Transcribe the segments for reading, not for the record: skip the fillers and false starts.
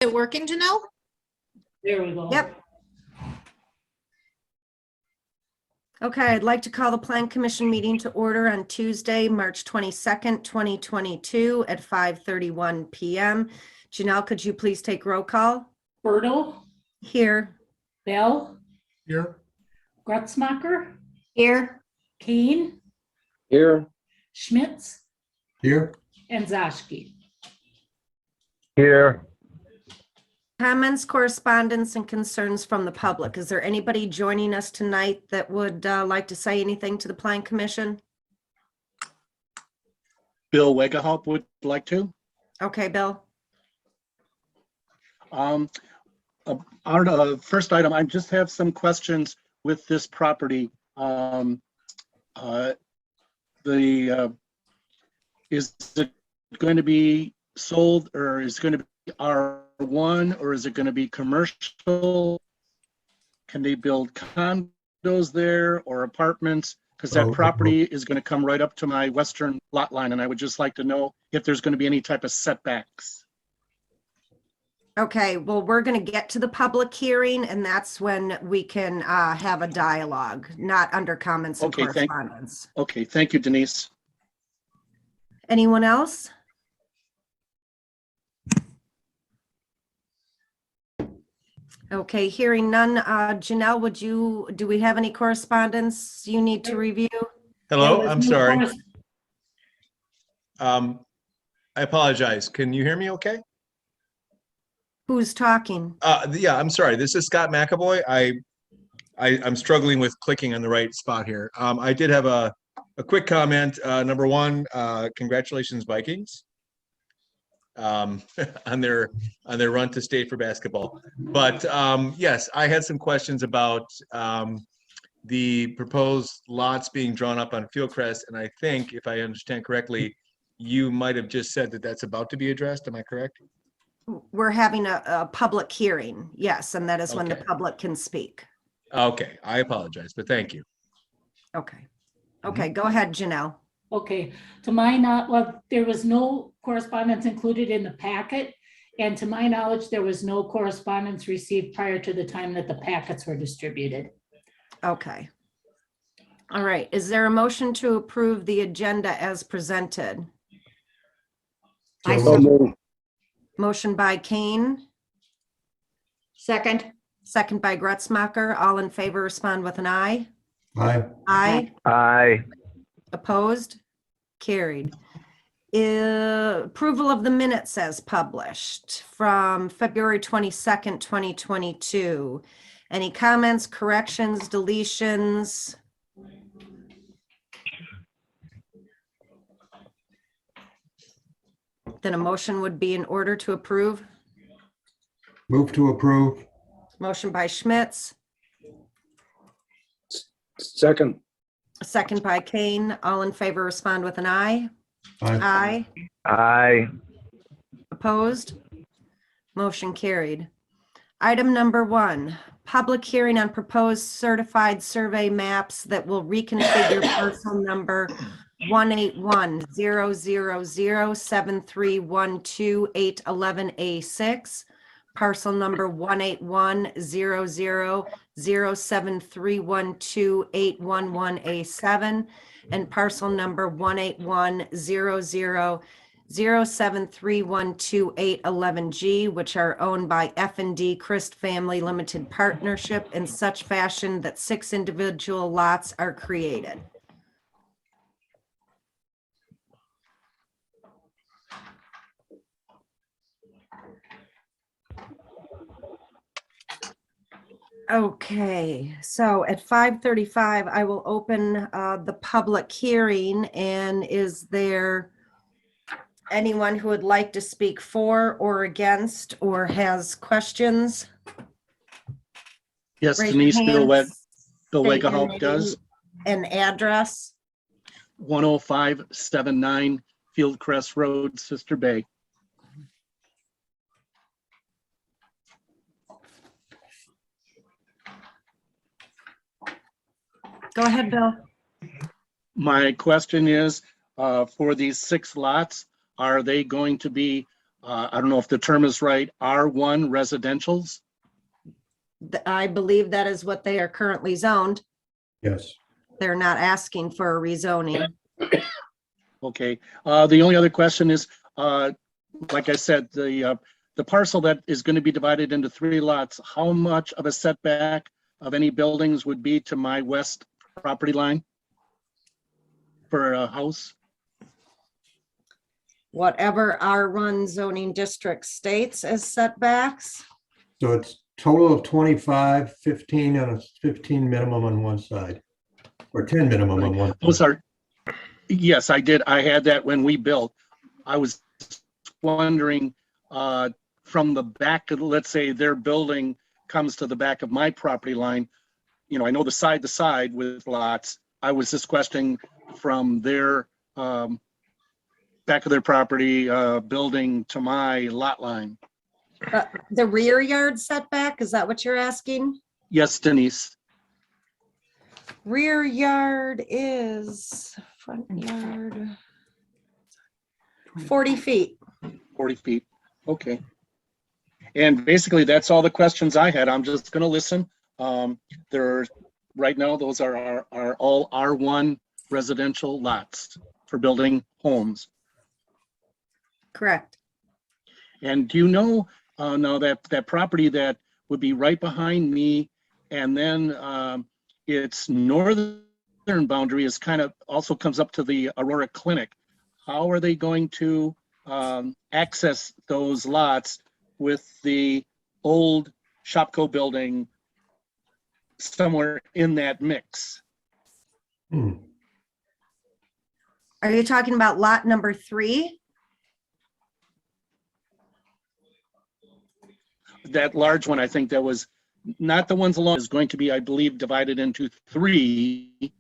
it working, Janelle? There we go. Yep. Okay, I'd like to call the Plan Commission meeting to order on Tuesday, March 22nd, 2022 at 5:31 PM. Janelle, could you please take roll call? Bertle, Here. Bell, Here. Gretzmacher, Here. Kane, Here. Schmitz, Here. and Zashki. Here. Comments, correspondence, and concerns from the public. Is there anybody joining us tonight that would like to say anything to the Plan Commission? Bill Wegahop would like to. Okay, Bill. Our first item, I just have some questions with this property. Is it going to be sold, or is it going to be R1, or is it going to be commercial? Can they build condos there or apartments? Because that property is going to come right up to my western lot line, and I would just like to know if there's going to be any type of setbacks. Okay, well, we're going to get to the public hearing, and that's when we can have a dialogue, not under comments and Okay, correspondence. Okay, thank you, Denise. Anyone else? Okay, hearing none. Janelle, do we have any correspondence you need to review? Hello, There was I'm no sorry. corres- I apologize. Can you hear me okay? Who's talking? Yeah, I'm sorry. This is Scott McAvoy. I'm struggling with clicking on the right spot here. I did have a quick comment. Number one, congratulations Vikings on their run to state for basketball. But yes, I had some questions about the proposed lots being drawn up on Fieldcrest, and I think, if I understand correctly, you might have just said that that's about to be addressed. Am I correct? We're having a public hearing, yes, and that is when the Okay. public can speak. Okay, I apologize, but thank you. Okay. Okay, go ahead, Janelle. Okay, to my knowledge, well, there was no correspondence included in the packet. And to my knowledge, there was no correspondence received prior to the time that the packets were distributed. Okay. All right, is there a motion to approve the agenda as presented? So moved. Motion by Kane, Second. second by Gretzmacher. All in favor, respond with an aye. Aye. Aye. Aye. Opposed? Carried. Approval of the minutes as published from February 22nd, 2022. Any comments, corrections, deletions? Then a motion would be in order to approve. Move to approve. Motion by Schmitz, Second. second by Kane. All in favor, respond with an aye. Aye. Aye. Opposed? Motion carried. Item number 1, public hearing on proposed certified survey maps that will reconfigure parcel number 1810073128111A6, parcel number 1810073128111A7, and parcel number 1810007312811G, which are owned by F&D Christ Family Limited Partnership in such fashion that 6 individual lots are created. Okay, so at 5:35, I will open the public hearing. And is there anyone who would like to speak for or against or has questions? Yes, Raise your Denise, Bill hands, state your Wegahop does. name and address. 10579 Fieldcrest Road, Sister Bay. Go ahead, Bill. My question is, for these 6 lots, are they going to be I don't know if the term is right, R1 residentials. I believe that is what they are currently zoned. Yes. They're not asking for a rezoning. Okay, the only other question is, like I said, the parcel that is going to be divided into 3 lots, how much of a setback of any buildings would be to my west property line for a house? Whatever R1 zoning district states as setbacks. So it's total of 25, 15 on a 15 minimum on one side, or 10 minimum on one. Those side. are, yes, I did. I had that when we built. I was wondering, from the back of, let's say their building comes to the back of my property line, you know, I know the side to side with lots. I was just questioning from their, back of their property, building to my lot line. The rear yard setback, is that what you're asking? Yes, Denise. Rear yard is front yard. 40 feet. 40 feet. Okay. And basically, that's all the questions I had. I'm just going to listen. There, right now, those are all R1 residential lots for building homes. Correct. And do you know, now that property that would be right behind me, and then its northern boundary is kind of also comes up to the Aurora Clinic. How are they going to access those lots with the old Shopko building somewhere in that mix? Are you talking about lot number 3? That large one, I think that was not the ones along, is going to be, I believe, divided into 3,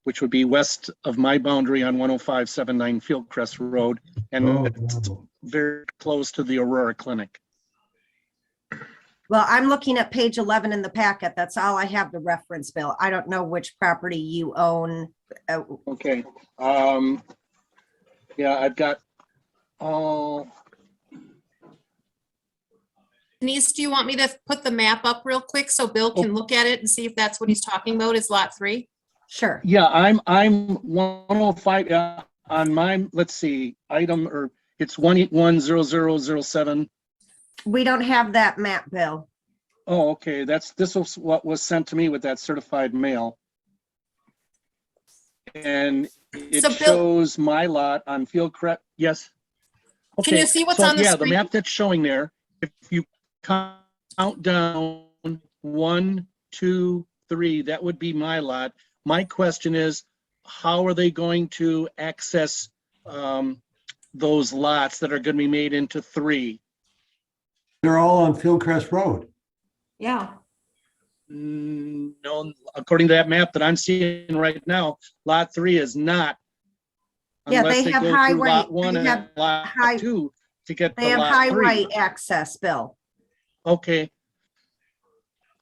which would be west of my boundary on 10579 Fieldcrest Road, and Oh, it's wow. very close to the Aurora Clinic. Well, I'm looking at page 11 in the packet. That's all I have the reference, Bill. I don't know which property you own. Okay. Yeah, I've got all. Denise, do you want me to put the map up real quick so Bill can look at it and see if that's what he's talking about is lot 3? Sure. Yeah, I'm 105 on mine. Let's see, item, or it's 1810007. We don't have that map, Bill. Oh, okay. This was what was sent to me with that certified mail. And it So Bill- shows my lot on Fieldcrest. Yes. Can you see what's So, on the yeah, screen? the map that's showing there, if you count down 1, 2, 3, that would be my lot. My question is, how are they going to access those lots that are going to be made into 3? They're all on Fieldcrest Road. Yeah. No, according to that map that I'm seeing right now, lot 3 is not. Yeah, Unless they have go high through right- lot 1 they and have lot high- 2 to get They to have lot high 3. right access, Bill. Okay.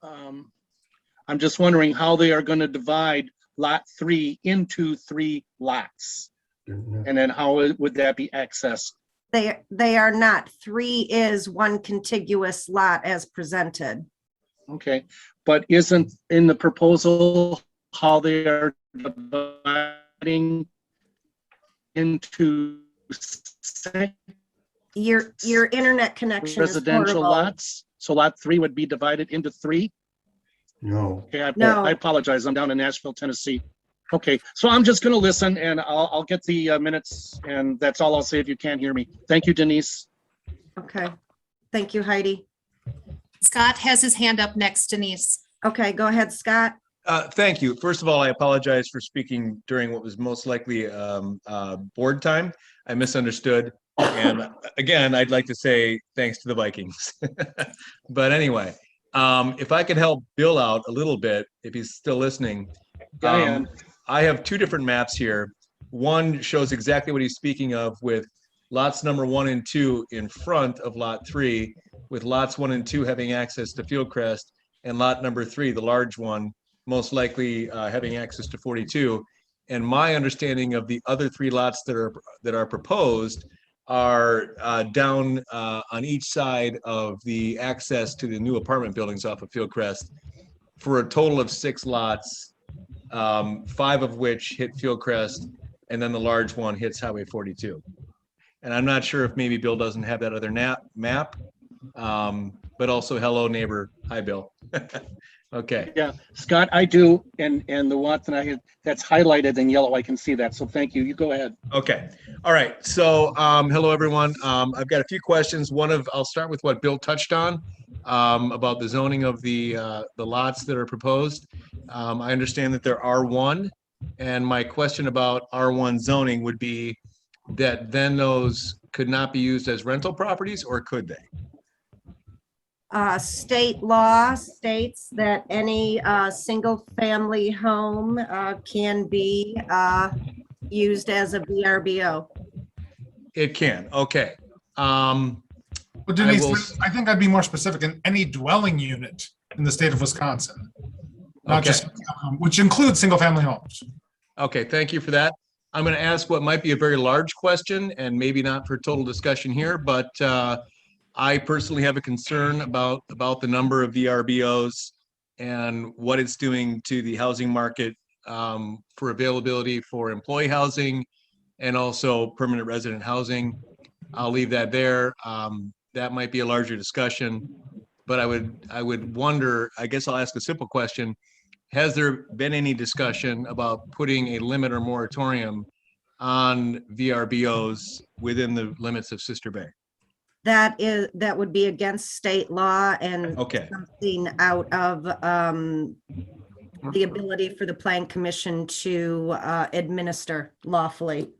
I'm just wondering how they are going to divide lot 3 into 3 lots. And then how would that be accessed? They are not. 3 is one contiguous lot as presented. Okay, but isn't in the proposal how they are dividing into 6 Your internet connection is residential horrible. lots? So lot 3 would be divided into 3? No. Okay, No. I apologize. I'm down in Nashville, Tennessee. Okay, so I'm just going to listen, and I'll get the minutes, and that's all I'll say if you can't hear me. Thank you, Denise. Okay. Thank you, Heidi. Scott has his hand up next, Denise. Okay, go ahead, Scott. Thank you. First of all, I apologize for speaking during what was most likely board time. I misunderstood. And again, I'd like to say thanks to the Vikings. But anyway, if I could help Bill out a little bit, if he's still listening. I am. I have 2 different maps here. One shows exactly what he's speaking of with lots number 1 and 2 in front of lot 3, with lots 1 and 2 having access to Fieldcrest, and lot number 3, the large one, most likely having access to 42. And my understanding of the other 3 lots that are proposed are down on each side of the access to the new apartment buildings off of Fieldcrest for a total of 6 lots, 5 of which hit Fieldcrest, and then the large one hits Highway 42. And I'm not sure if maybe Bill doesn't have that other map, but also hello neighbor. Hi, Bill. Okay. Yeah, Scott, I do, and the one that I had, that's highlighted in yellow, I can see that, so thank you. You go ahead. Okay. All right. So, hello, everyone. I've got a few questions. I'll start with what Bill touched on, about the zoning of the lots that are proposed. I understand that they're R1, and my question about R1 zoning would be that then those could not be used as rental properties, or could they? State law states that any single-family home can be used as a VRBO. It can. Okay. But I Denise, will- I think I'd be more specific in any dwelling unit in the state of Wisconsin. Not Okay. just, which includes single-family homes. Okay, thank you for that. I'm going to ask what might be a very large question and maybe not for total discussion here, but I personally have a concern about the number of VRBOs and what it's doing to the housing market for availability for employee housing and also permanent resident housing. I'll leave that there. That might be a larger discussion, but I would wonder, I guess I'll ask a simple question. Has there been any discussion about putting a limit or moratorium on VRBOs within the limits of Sister Bay? That would be against state law and Okay. something out of the ability for the Plan Commission to administer lawfully.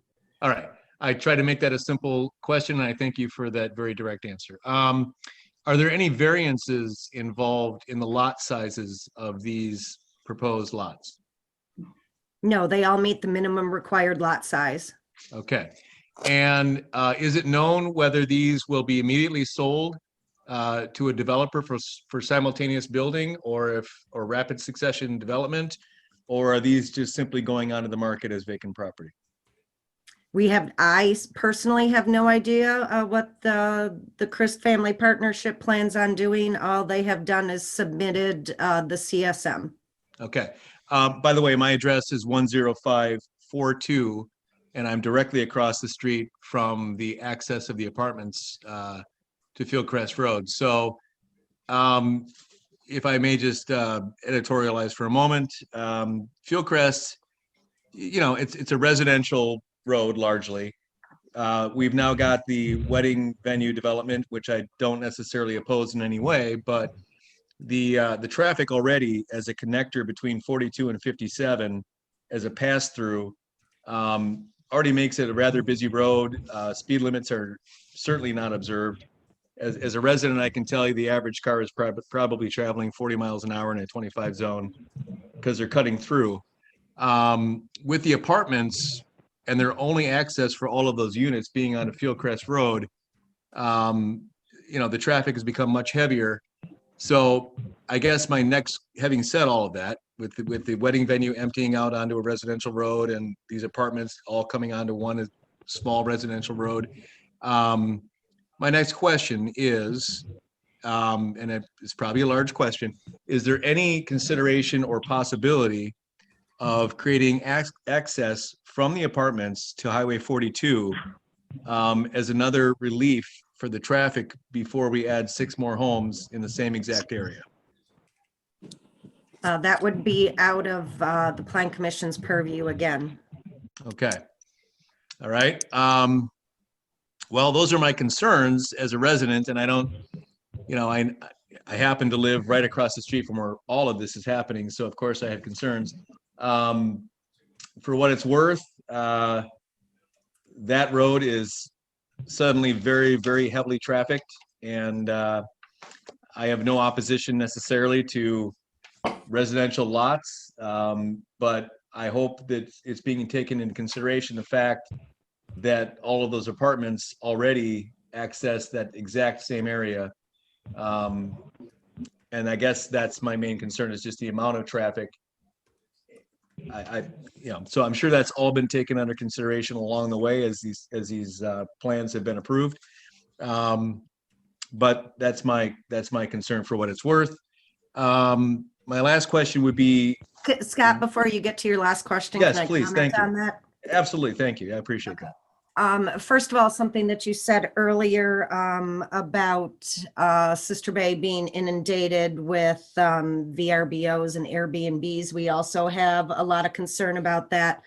All right. I tried to make that a simple question, and I thank you for that very direct answer. Are there any variances involved in the lot sizes of these proposed lots? No, they all meet the minimum required lot size. Okay. And is it known whether these will be immediately sold to a developer for simultaneous building or rapid succession development? Or are these just simply going onto the market as vacant property? I personally have no idea what the Christ Family Partnership plans on doing. All they have done is submitted the CSM. Okay. By the way, my address is 10542, and I'm directly across the street from the access of the apartments to Fieldcrest Road. So if I may just editorialize for a moment, Fieldcrest, it's a residential road largely. We've now got the wedding venue development, which I don't necessarily oppose in any way, but the traffic already as a connector between 42 and 57 as a pass through already makes it a rather busy road. Speed limits are certainly not observed. As a resident, I can tell you the average car is probably traveling 40 miles an hour in a 25 zone because they're cutting through. With the apartments and their only access for all of those units being on a Fieldcrest Road, the traffic has become much heavier. So I guess having said all of that, with the wedding venue emptying out onto a residential road and these apartments all coming onto one small residential road, my next question is, and it's probably a large question, is there any consideration or possibility of creating access from the apartments to Highway 42 as another relief for the traffic before we add 6 more homes in the same exact area? That would be out of the Plan Commission's purview again. Okay. All right. Well, those are my concerns as a resident, and I don't, I happen to live right across the street from where all of this is happening. So of course I have concerns. For what it's worth, that road is suddenly very, very heavily trafficked, and I have no opposition necessarily to residential lots, but I hope that it's being taken into consideration the fact that all of those apartments already access that exact same area. And I guess that's my main concern, is just the amount of traffic so I'm sure that's all been taken under consideration along the way as these plans have been approved. But that's my concern for what it's worth. My last question would be, Scott, before you get to your last question, yes, can I please, comment thank you. on that? Absolutely, thank you. I appreciate that. First of all, something that you said earlier about Sister Bay being inundated with VRBOs and Airbnbs. We also have a lot of concern about that.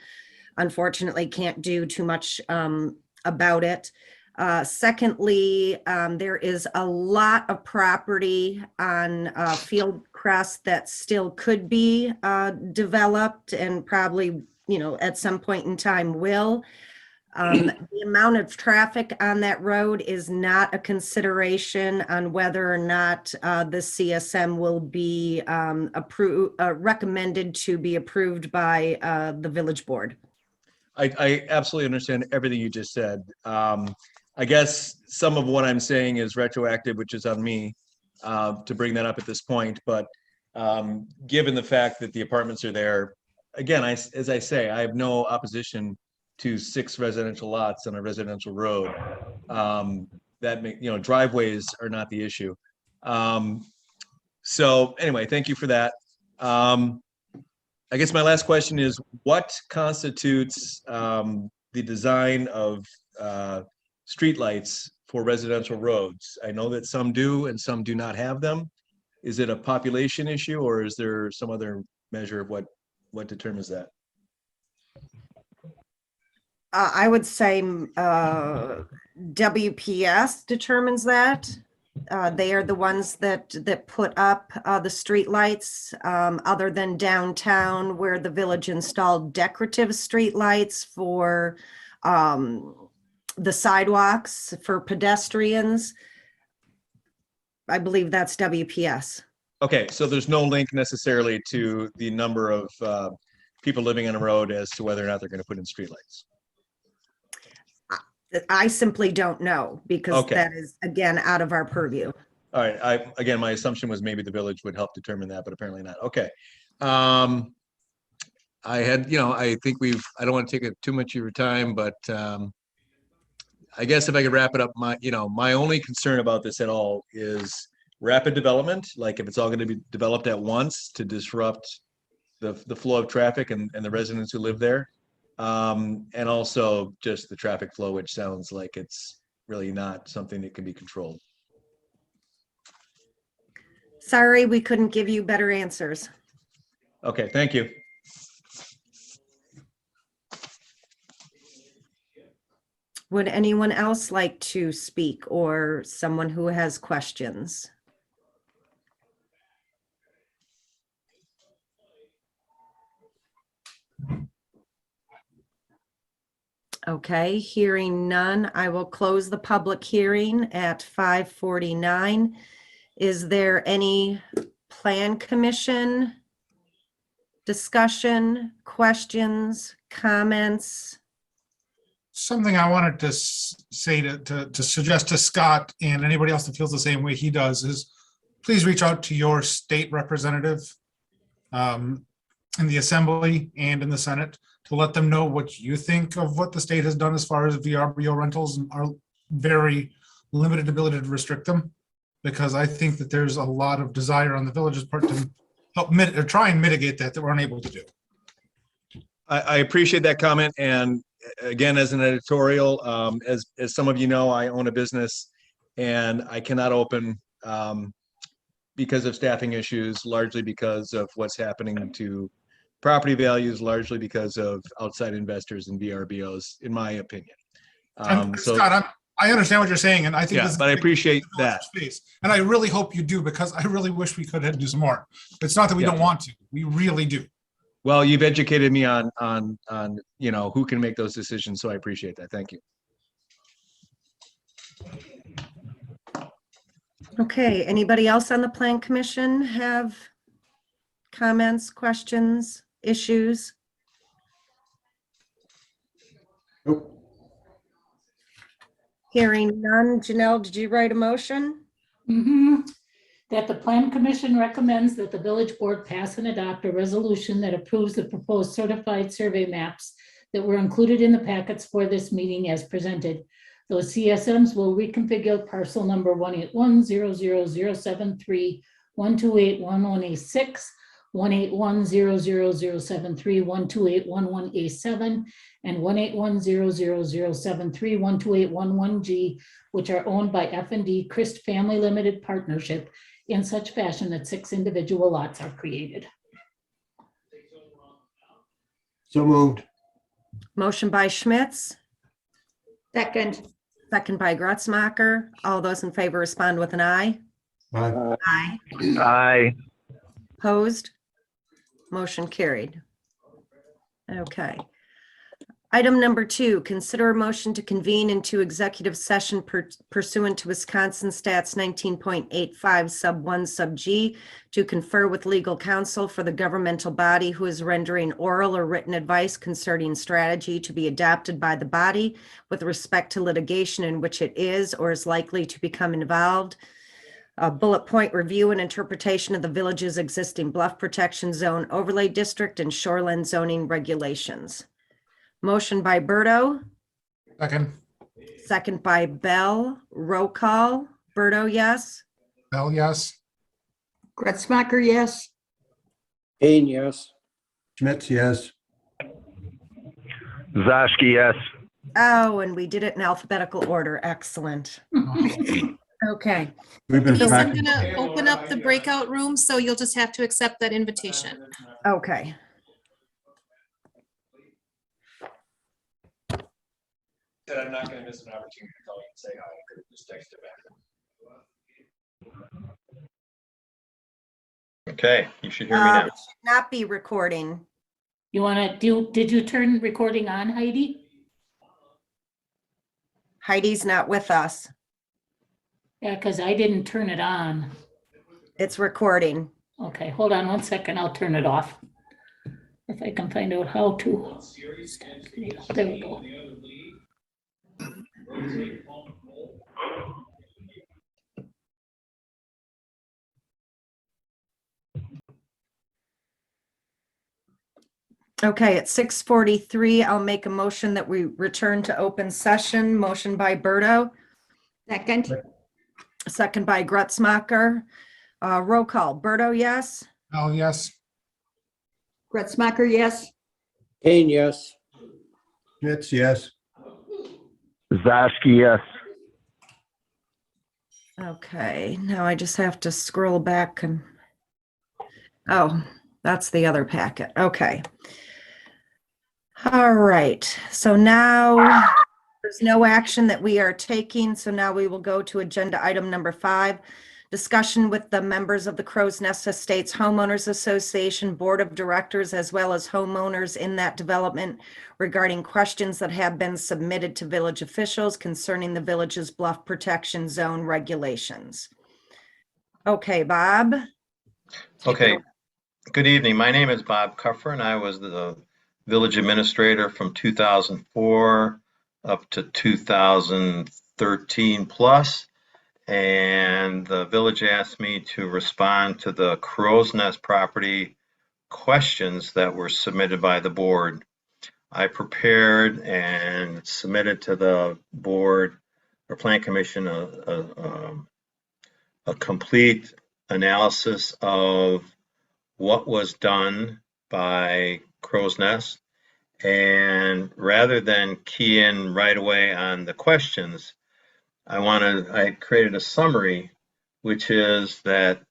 Unfortunately, can't do too much about it. Secondly, there is a lot of property on Fieldcrest that still could be developed and probably, at some point in time will. The amount of traffic on that road is not a consideration on whether or not the CSM will be recommended to be approved by the village board. I absolutely understand everything you just said. I guess some of what I'm saying is retroactive, which is on me to bring that up at this point. But given the fact that the apartments are there, again, as I say, I have no opposition to 6 residential lots on a residential road. That make, driveways are not the issue. So anyway, thank you for that. I guess my last question is, what constitutes the design of streetlights for residential roads? I know that some do and some do not have them. Is it a population issue, or is there some other measure of what determines that? I would say WPS determines that. They are the ones that put up the streetlights, other than downtown, where the village installed decorative streetlights for the sidewalks for pedestrians. I believe that's WPS. Okay, so there's no link necessarily to the number of people living on a road as to whether or not they're going to put in streetlights. I simply don't know, because Okay. that is, again, out of our purview. All right. Again, my assumption was maybe the village would help determine that, but apparently not. Okay. I think I don't want to take up too much of your time, but I guess if I could wrap it up, my only concern about this at all is rapid development. Like if it's all going to be developed at once to disrupt the flow of traffic and the residents who live there. And also just the traffic flow, which sounds like it's really not something that can be controlled. Sorry, we couldn't give you better answers. Okay, thank you. Would anyone else like to speak, or someone who has questions? Okay, hearing none, I will close the public hearing at 5:49. Is there any plan commission discussion, questions, comments? Something I wanted to say to suggest to Scott and anybody else that feels the same way he does is, please reach out to your state representative in the Assembly and in the Senate to let them know what you think of what the state has done as far as VRBO rentals and our very limited ability to restrict them. Because I think that there's a lot of desire on the village's part to help try and mitigate that we're unable to do. I appreciate that comment. And again, as an editorial, as some of you know, I own a business and I cannot open because of staffing issues, largely because of what's happening to property values, largely because of outside investors and VRBOs, in my opinion. Scott, I understand what you're saying, and I think Yeah, but I appreciate that. Space, and I really hope you do, because I really wish we could do some more. It's not that we don't want to; we really do. Well, you've educated me on who can make those decisions, so I appreciate that. Thank you. Okay, anybody else on the Plan Commission have comments, questions, issues? Nope. Hearing none. Janelle, did you write a motion? Mhm. That the Plan Commission recommends that the village board pass and adopt a resolution that approves the proposed certified survey maps that were included in the packets for this meeting as presented. Those CSMs will reconfigure parcel number 181000073128111A6, 181000073128111A7, and 181000073128111G, which are owned by F&D Christ Family Limited Partnership in such fashion that 6 individual lots are created. So moved. Motion by Schmitz, Second. second by Gretzmacher. All those in favor respond with an aye. Aye. Aye. Aye. Opposed? Motion carried. Okay. Item number 2, consider a motion to convene into executive session pursuant to Wisconsin Stats 19.85 sub 1 sub G to confer with legal counsel for the governmental body who is rendering oral or written advice concerning strategy to be adopted by the body with respect to litigation in which it is or is likely to become involved. A bullet point review and interpretation of the village's existing bluff protection zone overlay district and shoreline zoning regulations. Motion by Berto, Second. second by Bell. Roll call. Berto, yes. Bell, yes. Gretzmacher, yes. Kane, yes. Schmitz, yes. Zashki, yes. Oh, and we did it in alphabetical order. Excellent. Okay. We've been Lisa, I'm practicing. gonna open up the breakout room, so you'll just have to accept that invitation. Okay. Said I'm not gonna miss an opportunity to call you and say hi. I could just text it back. Okay, you should hear me now. Should not be recording. You want to did you turn recording on, Heidi? Heidi's not with us. Yeah, because I didn't turn it on. It's recording. Okay, hold on 1 second. I'll turn it off. If I can find out how to. There we go. Okay, at 6:43, I'll make a motion that we return to open session. Motion by Berto, Second. second by Gretzmacher. Roll call. Berto, yes. Bell, yes. Gretzmacher, yes. Kane, yes. Schmitz, yes. Zashki, yes. Okay, now I just have to scroll back and, oh, that's the other packet. Okay. All right, so now there's no action that we are taking, so now we will go to agenda item number 5. Discussion with the members of the Crow's Nest Estates Homeowners Association Board of Directors, as well as homeowners in that development regarding questions that have been submitted to village officials concerning the village's bluff protection zone regulations. Okay, Bob. take it Okay, away. good evening. My name is Bob Cuffer, and I was the village administrator from 2004 up to 2013 plus. And the village asked me to respond to the Crow's Nest property questions that were submitted by the board. I prepared and submitted to the board or plan commission a complete analysis of what was done by Crow's Nest. And rather than key in right away on the questions, I created a summary, which is that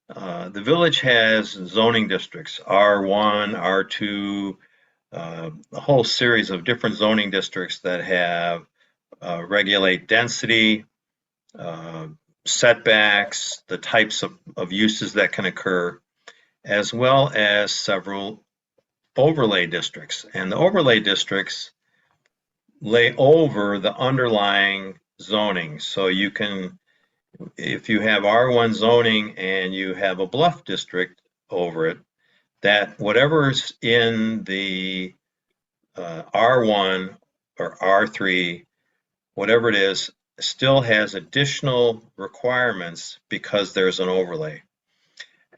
the village has zoning districts, R1, R2, a whole series of different zoning districts that have regulate density, setbacks, the types of uses that can occur, as well as several overlay districts. And the overlay districts lay over the underlying zoning. So you can, if you have R1 zoning and you have a bluff district over it, that whatever's in the R1 or R3, whatever it is, still has additional requirements because there's an overlay.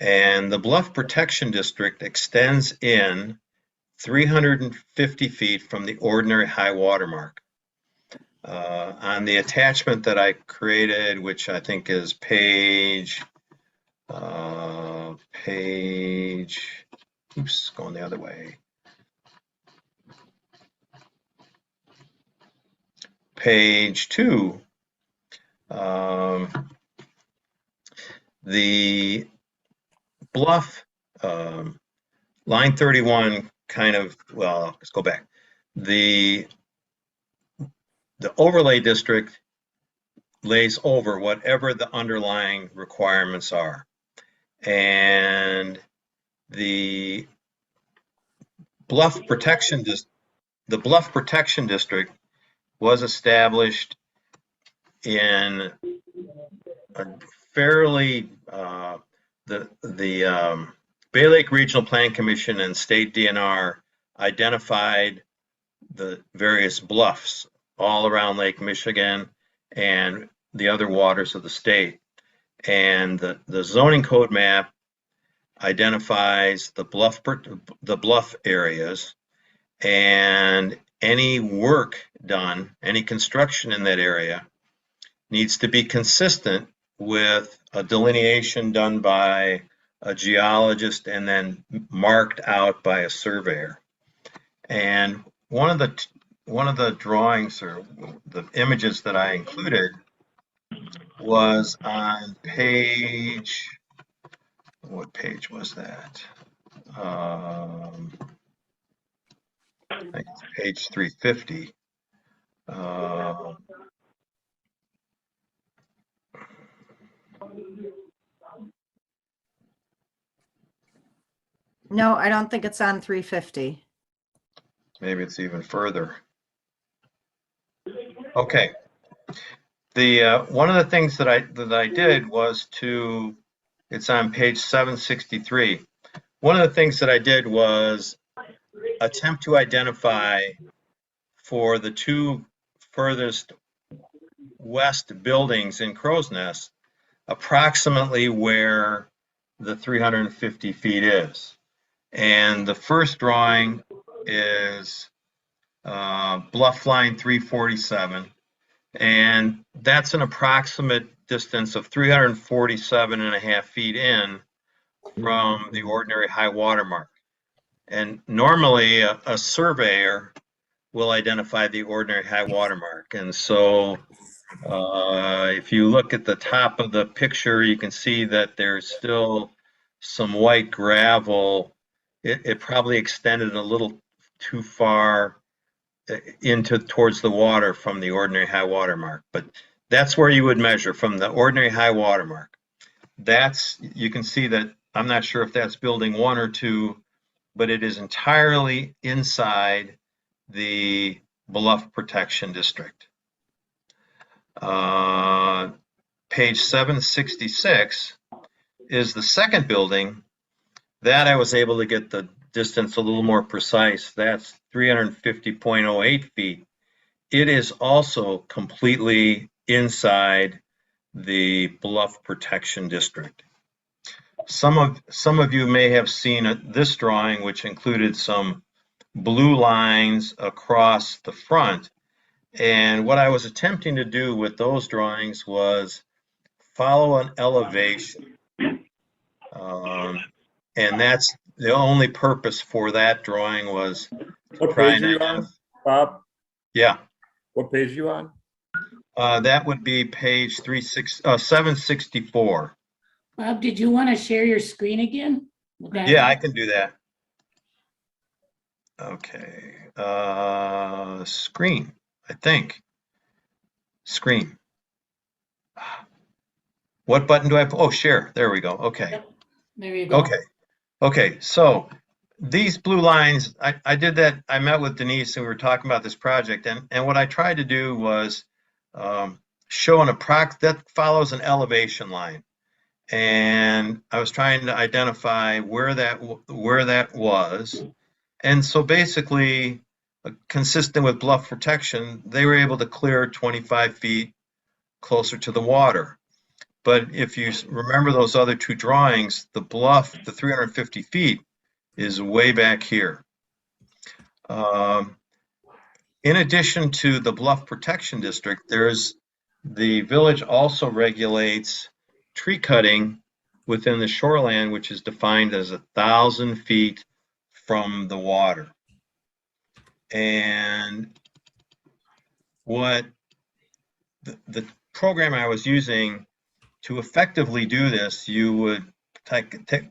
And the Bluff Protection District extends in 350 feet from the ordinary high water mark. On the attachment that I created, which I think is page, oops, going the other way. Page 2, the bluff, line 31 kind of, well, let's go back. The overlay district lays over whatever the underlying requirements are. And the Bluff Protection District was established in a fairly, the Bay Lake Regional Plan Commission and State DNR identified the various bluffs all around Lake Michigan and the other waters of the state. And the zoning code map identifies the bluff areas, and any work done, any construction in that area needs to be consistent with a delineation done by a geologist and then marked out by a surveyor. And one of the drawings or the images that I included was on page, what page was that? I think it's page 350. No, I don't think it's on 350. Maybe it's even further. Okay. The one of the things that I did was to, it's on page 763. One of the things that I did was attempt to identify for the two furthest west buildings in Crow's Nest approximately where the 350 feet is. And the first drawing is Bluff Line 347. And that's an approximate distance of 347.5 feet in from the ordinary high water mark. And normally a surveyor will identify the ordinary high water mark. And so if you look at the top of the picture, you can see that there's still some white gravel. It probably extended a little too far towards the water from the ordinary high water mark, but that's where you would measure from the ordinary high water mark. You can see that, I'm not sure if that's building 1 or 2, but it is entirely inside the Bluff Protection District. Page 766 is the second building that I was able to get the distance a little more precise. That's 350.08 feet. It is also completely inside the Bluff Protection District. Some of you may have seen this drawing, which included some blue lines across the front. And what I was attempting to do with those drawings was follow an elevation. And that's the only purpose for that drawing was. What page are you on, Bob? Yeah. What page are you on? That would be page 764. Bob, did you want to share your screen again? Yeah, I can do that. Okay. Screen, I think. Screen. What button do I have? Oh, share. There we go. Okay. Yep. There you go. Okay. Okay. So these blue lines, I did that. I met with Denise and we were talking about this project. And what I tried to do was show that follows an elevation line. And I was trying to identify where that was. And so basically, consistent with Bluff Protection, they were able to clear 25 feet closer to the water. But if you remember those other two drawings, the bluff, the 350 feet, is way back here. In addition to the Bluff Protection District, the village also regulates tree cutting within the shoreline, which is defined as 1,000 feet from the water. And what the program I was using to effectively do this, you would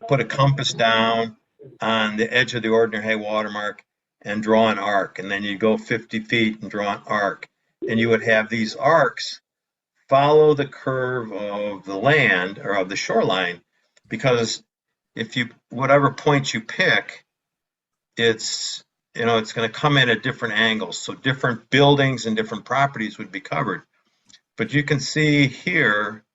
put a compass down on the edge of the ordinary high water mark and draw an arc, and then you go 50 feet and draw an arc, and you would have these arcs follow the curve of the land or of the shoreline, because if you, whatever point you pick, it's going to come in at different angles, so different buildings and different properties would be covered. But you can see here,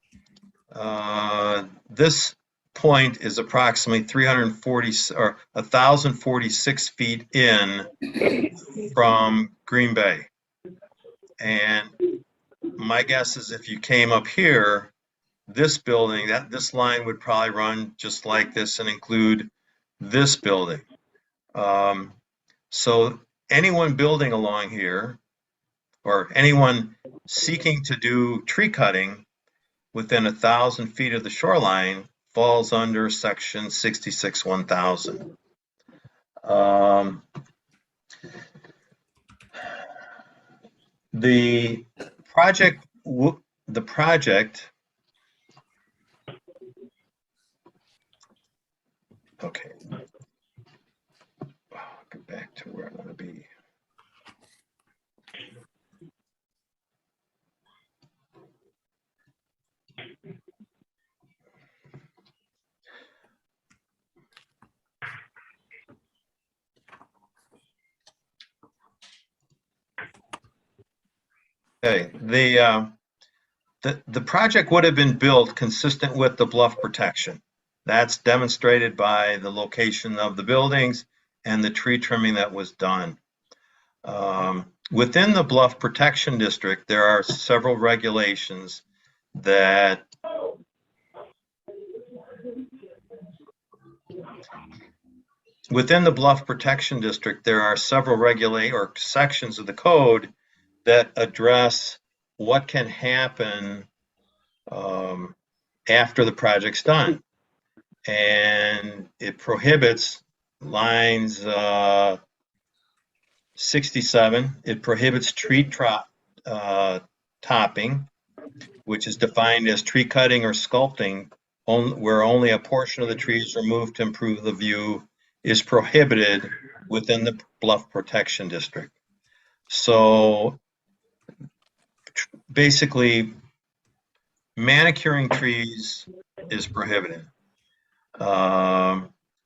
this point is approximately 340 or 1,046 feet in from Green Bay. And my guess is if you came up here, this building, this line would probably run just like this and include this building. So anyone building along here, or anyone seeking to do tree cutting within 1,000 feet of the shoreline, falls under section 66-1000. The project, okay. Go back to where I want to be. Okay, the project would have been built consistent with the bluff protection. That's demonstrated by the location of the buildings and the tree trimming that was done. Within the Bluff Protection District, there are several regulations that sections of the code that address what can happen after the project's done. And it prohibits lines 67, it prohibits tree topping, which is defined as tree cutting or sculpting where only a portion of the tree is removed to improve the view, is prohibited within the Bluff Protection District. So basically, manicuring trees is prohibited.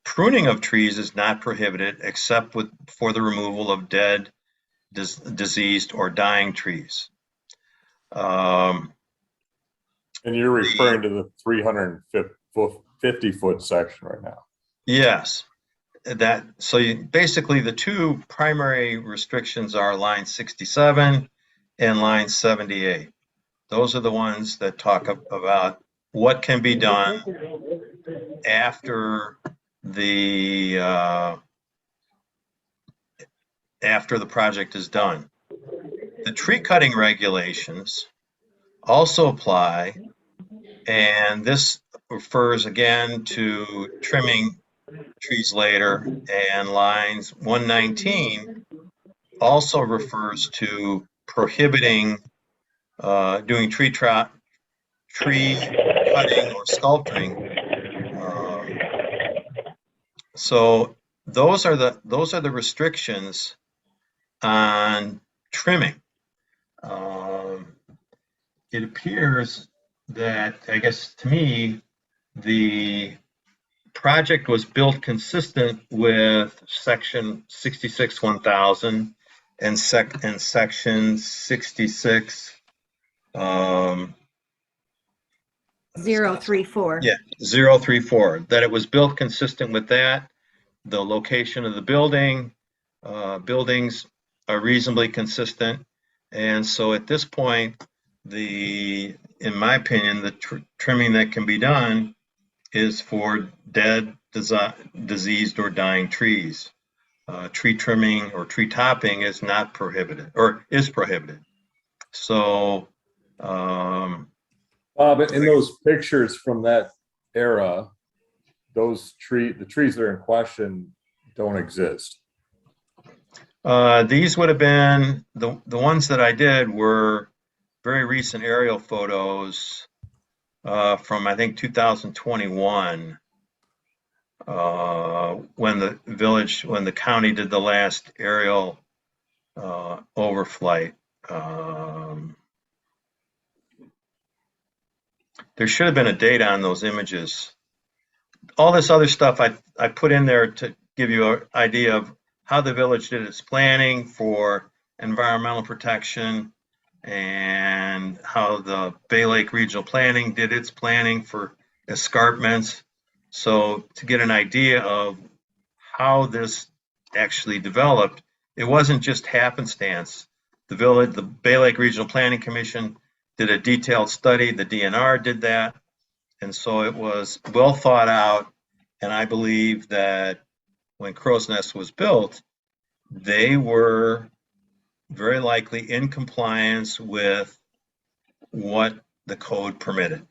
Pruning of trees is not prohibited except for the removal of dead, diseased, or dying trees. And you're referring to the 350-foot section right now. Yes. Basically, the two primary restrictions are line 67 and line 78. Those are the ones that talk about what can be done after the project is done. The tree cutting regulations also apply, and this refers again to trimming trees later, and lines 119 also refers to prohibiting doing tree cutting or sculpting. So those are the restrictions on trimming. It appears that, I guess to me, the project was built consistent with section 66-1000 and section 66 034. Yeah, 034, that it was built consistent with that. The location of the buildings are reasonably consistent. And so at this point, in my opinion, the trimming that can be done is for dead, diseased, or dying trees. Tree trimming or tree topping is not prohibited, or is prohibited. So, Bob, in those pictures from that era, the trees that are in question don't exist. these would have been, the ones that I did were very recent aerial photos from, I think, 2021. When the county did the last aerial overflight. There should have been a date on those images. All this other stuff I put in there to give you an idea of how the village did its planning for environmental protection and how the Bay Lake Regional Planning did its planning for escarpments. So to get an idea of how this actually developed, it wasn't just happenstance. The Bay Lake Regional Planning Commission did a detailed study, the DNR did that, and so it was well thought out. And I believe that when Crow's Nest was built, they were very likely in compliance with what the code permitted.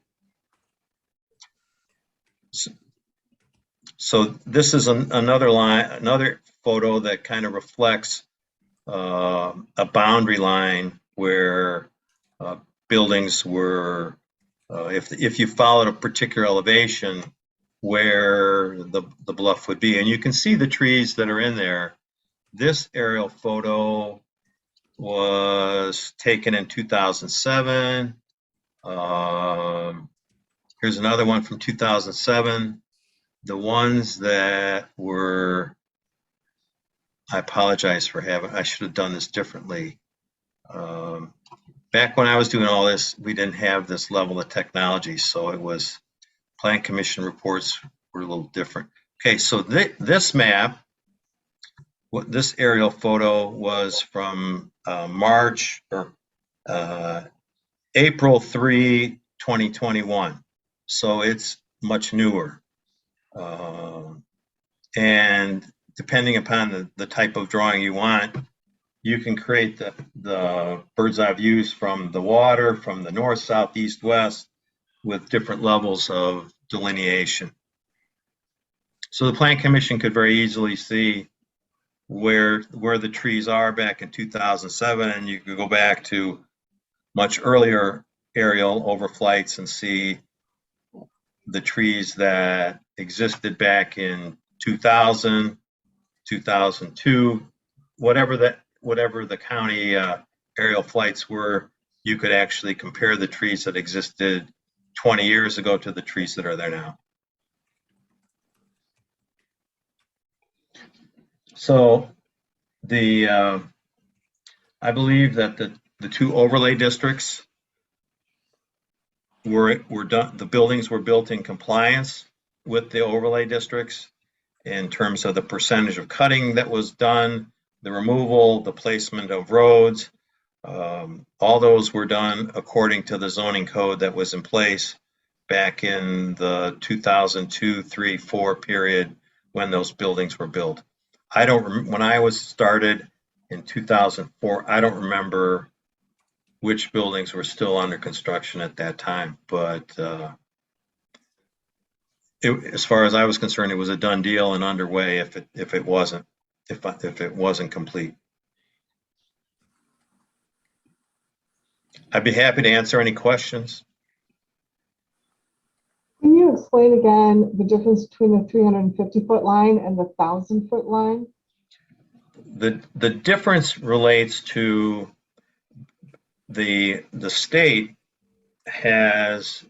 So this is another photo that kind of reflects a boundary line where buildings were, if you followed a particular elevation, where the bluff would be. And you can see the trees that are in there. This aerial photo was taken in 2007. Here's another one from 2007. The ones that were, I apologize for I should have done this differently. Back when I was doing all this, we didn't have this level of technology, so it was, Plan Commission reports were a little different. Okay, so this map, this aerial photo was from March or April 3, 2021. So it's much newer. And depending upon the type of drawing you want, you can create the bird's eye views from the water, from the north, south, east, west, with different levels of delineation. So the Plan Commission could very easily see where the trees are back in 2007, and you could go back to much earlier aerial overflights and see the trees that existed back in 2000, 2002, whatever the county aerial flights were. You could actually compare the trees that existed 20 years ago to the trees that are there now. So I believe that the two overlay districts were done, the buildings were built in compliance with the overlay districts in terms of the percentage of cutting that was done, the removal, the placement of roads. All those were done according to the zoning code that was in place back in the 2002, 3, 4 period when those buildings were built. When I was started in 2004, I don't remember which buildings were still under construction at that time, but as far as I was concerned, it was a done deal and underway if it wasn't complete. I'd be happy to answer any questions. Can you explain again the difference between the 350-foot line and the 1,000-foot line? The difference relates to the state has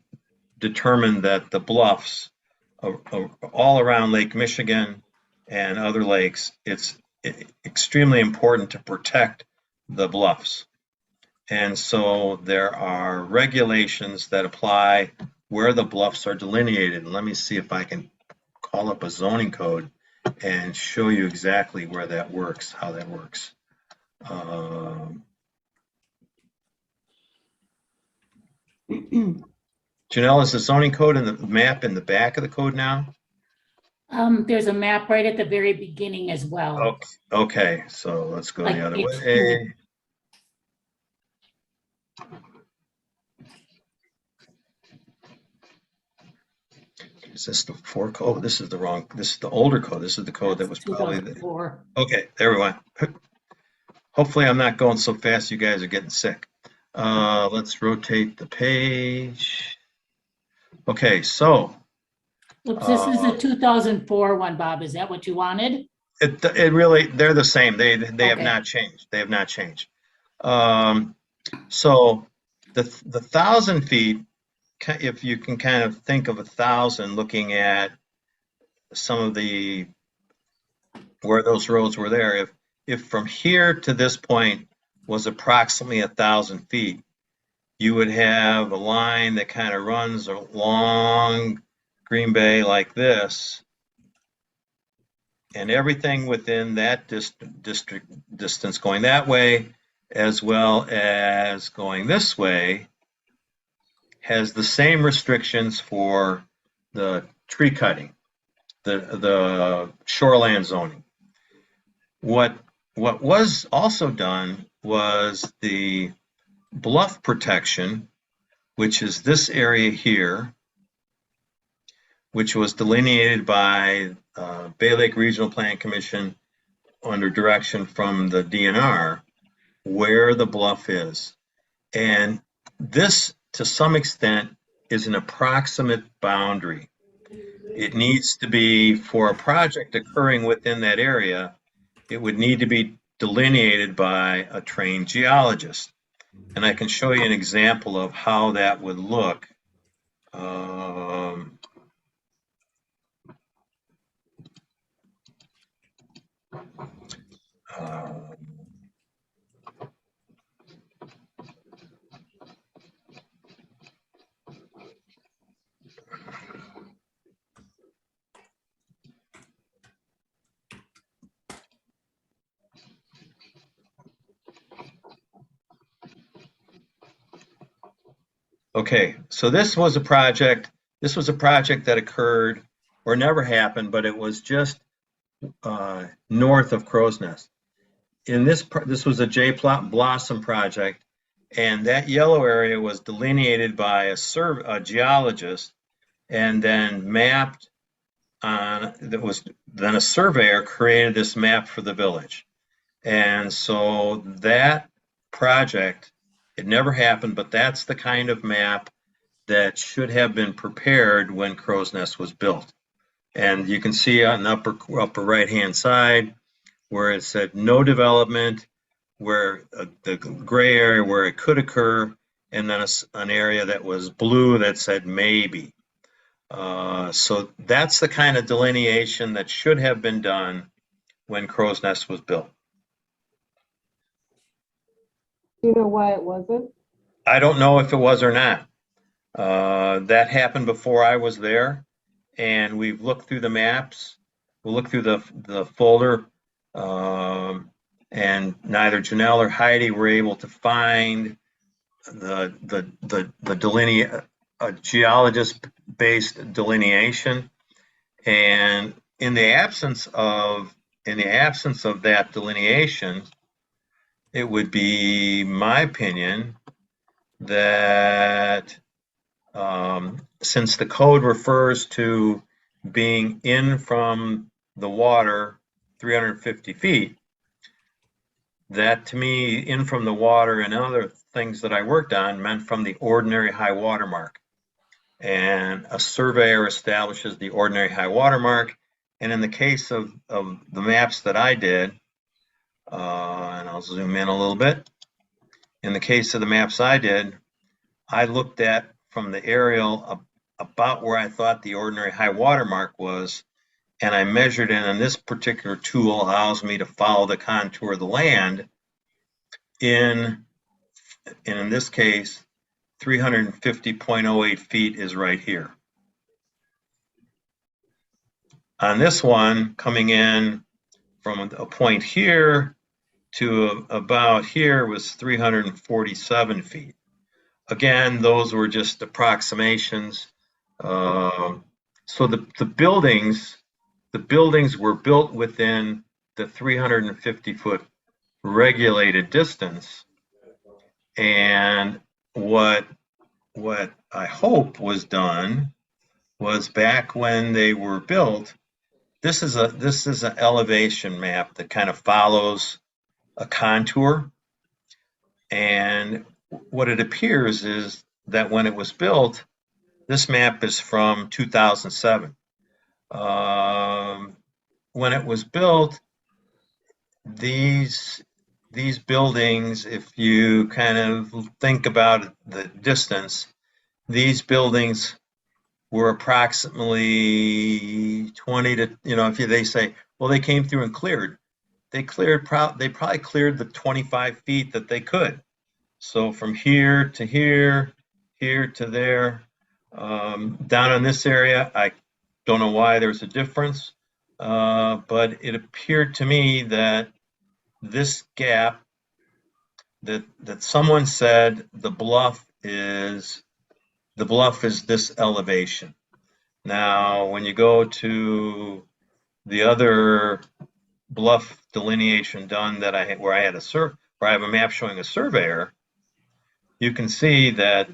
determined that the bluffs all around Lake Michigan and other lakes, it's extremely important to protect the bluffs. And so there are regulations that apply where the bluffs are delineated. And let me see if I can call up a zoning code and show you exactly where that works, how that works. Janelle, is the zoning code and the map in the back of the code now? There's a map right at the very beginning as well. Okay, so let's go Like the other page way. Is this the 4 code? Oh, this is the wrong, this is the older code. This is the code that was probably the, 2004. okay, there we went. Hopefully I'm not going so fast you guys are getting sick. Let's rotate the page. Okay, so. Oops, this is the 2004 one, Bob. Is that what you wanted? It really, they're the same. They have Okay. not changed. They have not changed. So the 1,000 feet, if you can kind of think of 1,000, looking at some of the, where those roads were there, if from here to this point was approximately 1,000 feet, you would have a line that kind of runs along Green Bay like this, and everything within that district distance going that way, as well as going this way, has the same restrictions for the tree cutting, the shoreland zoning. What was also done was the Bluff Protection, which is this area here, which was delineated by Bay Lake Regional Plan Commission under direction from the DNR, where the bluff is. And this, to some extent, is an approximate boundary. It needs to be, for a project occurring within that area, it would need to be delineated by a trained geologist. And I can show you an example of how that would look. Okay, so this was a project that occurred or never happened, but it was just north of Crow's Nest. In this was a J Blossom project, and that yellow area was delineated by a geologist and then mapped on, then a surveyor created this map for the village. And so that project, it never happened, but that's the kind of map that should have been prepared when Crow's Nest was built. And you can see on the upper right-hand side where it said no development, where the gray area where it could occur, and then an area that was blue that said maybe. So that's the kind of delineation that should have been done when Crow's Nest was built. Do you know why it wasn't? I don't know if it was or not. That happened before I was there, and we've looked through the maps. We'll look through the folder, and neither Janelle or Heidi were able to find a geologist-based delineation. And in the absence of that delineation, it would be my opinion that since the code refers to being in from the water 350 feet, that to me, in from the water and other things that I worked on meant from the ordinary high water mark. And a surveyor establishes the ordinary high water mark. And in the case of the maps that I did, and I'll zoom in a little bit. In the case of the maps I did, I looked at from the aerial about where I thought the ordinary high water mark was, and I measured it, and this particular tool allows me to follow the contour of the land in this case, 350.08 feet is right here. On this one, coming in from a point here to about here was 347 feet. again, those were just approximations. So the buildings were built within the 350-foot regulated distance. And what I hope was done was back when they were built, this is an elevation map that kind of follows a contour. And what it appears is that when it was built, this map is from 2007. When it was built, these buildings, if you kind of think about the distance, these buildings were approximately 20 to, if they say, well, they came through and cleared. They probably cleared the 25 feet that they could. So from here to here, here to there, down in this area, I don't know why there's a difference, but it appeared to me that this gap, that someone said the bluff is this elevation. Now, when you go to the other bluff delineation done that where I have a map showing a surveyor, you can see that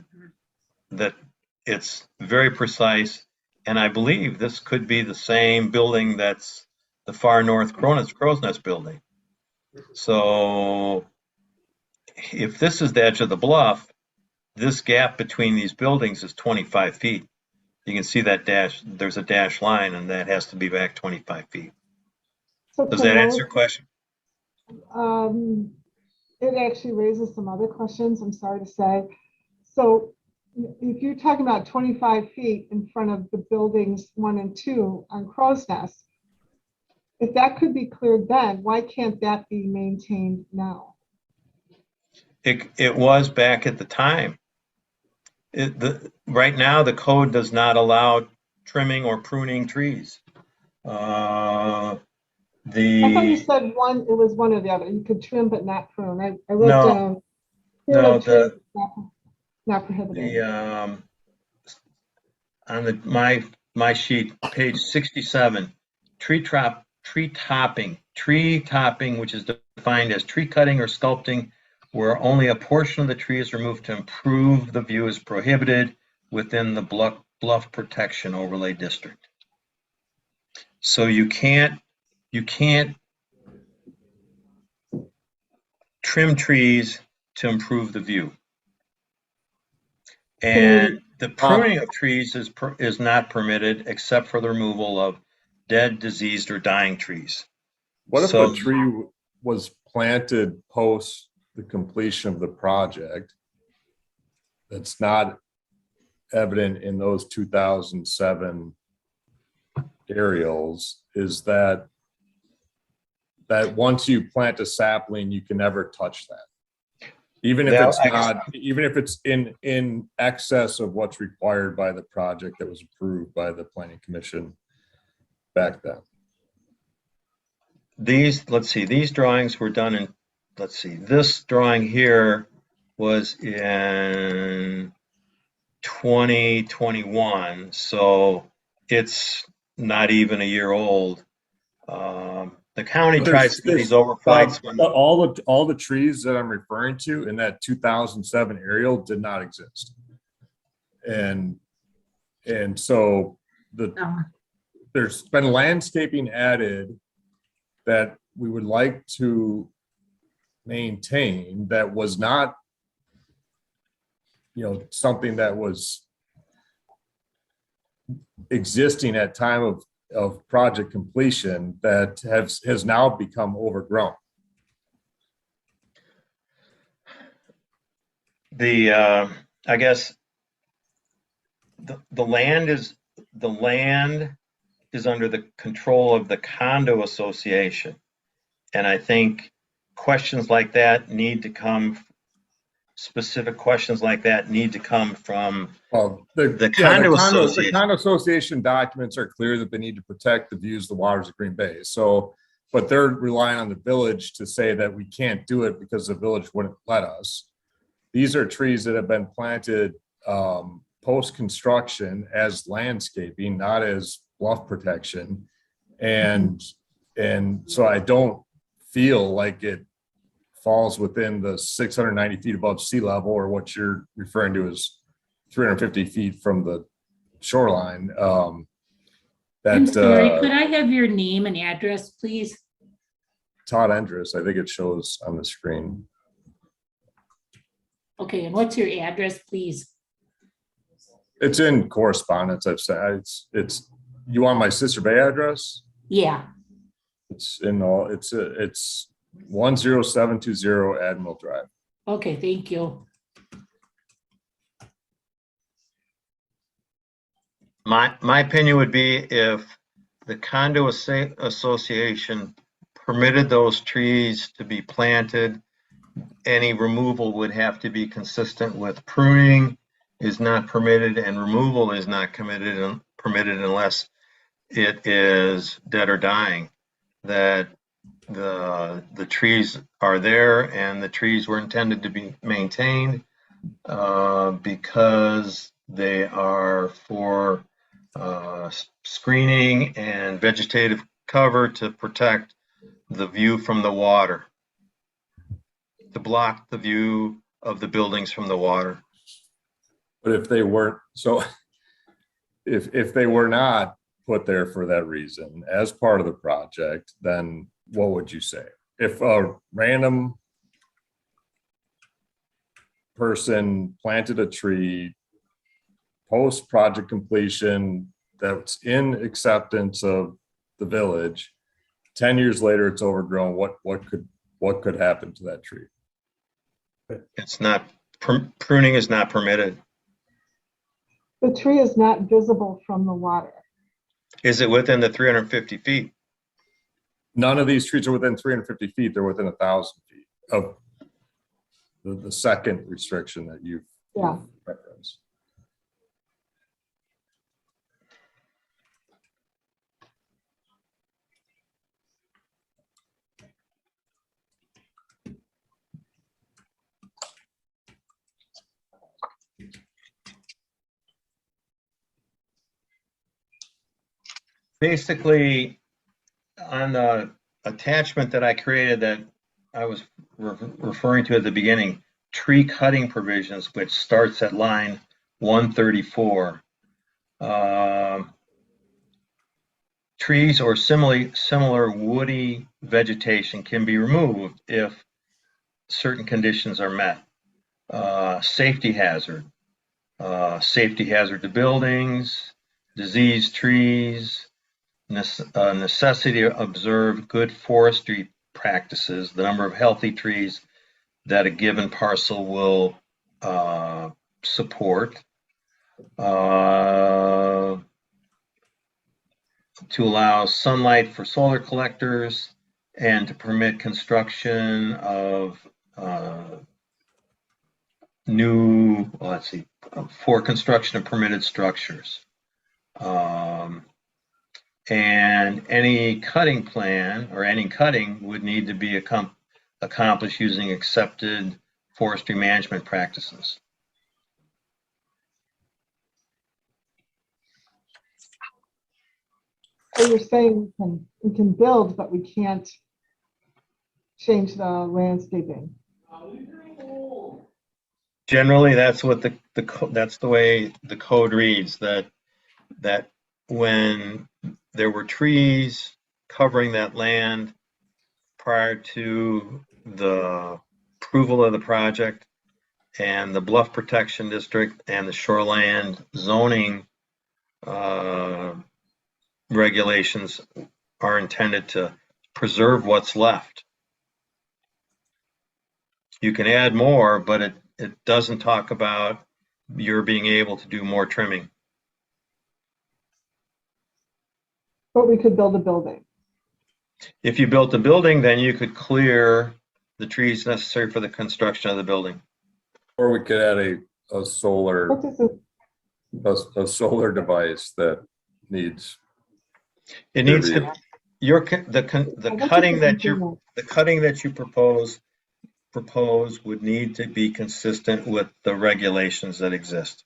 it's very precise, and I believe this could be the same building that's the far north Crow's Nest building. So if this is the edge of the bluff, this gap between these buildings is 25 feet. You can see that there's a dashed line, and that has to be back 25 feet. So Does that answer your question? It actually raises some other questions, I'm sorry to say. So if you're talking about 25 feet in front of the buildings 1 and 2 on Crow's Nest, if that could be cleared then, why can't that be maintained now? It was back at the time. Right now, the code does not allow trimming or pruning trees. I thought you said it was one or the other. You could trim but not prune. I wrote down. Not prohibited. On my sheet, page 67, tree topping, which is defined as tree cutting or sculpting, where only a portion of the tree is removed to improve the view, is prohibited within the Bluff Protection Overlay District. So you can't trim trees to improve the view. And the pruning of trees is not permitted except for the removal of dead, diseased, or dying trees. What if a tree was planted post the completion of the project that's not evident in those 2007 aerials? Is that once you plant a sapling, you can never touch that? Even if it's in excess of what's required by the project that was approved by the Planning Commission back then. These drawings were done in, this drawing here was in 2021, so it's not even a year old. The county tries to do these overflights. All the trees that I'm referring to in that 2007 aerial did not exist. And so there's been landscaping added that we would like to maintain that was not, something that was existing at time of project completion that has now become overgrown. I guess the land is under the control of the condo association, and I think questions like that need to come. Specific questions like that need to come from the condo association. The condo association documents are clear that they need to protect the views, the waters of Green Bay. So, but they're relying on the village to say that we can't do it because the village wouldn't let us. these are trees that have been planted post-construction as landscaping, not as bluff protection. And so I don't feel like it falls within the 690 feet above sea level, or what you're referring to as 350 feet from the shoreline. I'm sorry, could I have your name and address, please? Todd Endress, I think it shows on the screen. Okay, and what's your address, please? It's in correspondence. I've said it's you want my Sister Bay address? Yeah, It's in all, it's 10720 Admiral Drive. okay, thank you. My opinion would be if the condo association permitted those trees to be planted, any removal would have to be consistent with pruning is not permitted and removal is not permitted unless it is dead or dying. That the trees are there and the trees were intended to be maintained because they are for screening and vegetative cover to protect the view from the water, to block the view of the buildings from the water. But if they weren't, so if they were not put there for that reason as part of the project, then what would you say? If a random person planted a tree post project completion that's in acceptance of the village, 10 years later it's overgrown, what could happen to that tree? It's not, pruning is not permitted. The tree is not visible from the water. Is it within the 350 feet? None of these trees are within 350 feet. They're within 1,000 feet of the second restriction that you've referenced. Basically, on the attachment that I created that I was referring to at the beginning, tree cutting provisions, which starts at line 134. Trees or similar woody vegetation can be removed if certain conditions are met. Safety hazard to buildings, diseased trees, necessity to observe good forestry practices, the number of healthy trees that a given parcel will support, to allow sunlight for solar collectors, and to permit construction of for construction of permitted structures. And any cutting plan or any cutting would need to be accomplished using accepted forestry management practices. So you're saying we can build, but we can't change the landscaping. Generally, that's what that's the way the code reads, that when there were trees covering that land prior to the approval of the project, and the Bluff Protection District and the shoreline zoning regulations are intended to preserve what's left. You can add more, but it doesn't talk about your being able to do more trimming. But we could build a building. If you built a building, then you could clear the trees necessary for the construction of the building. Or we could add a solar, What does it, a solar device that needs. It needs to, the cutting that you propose proposed would need to be consistent with the regulations that exist.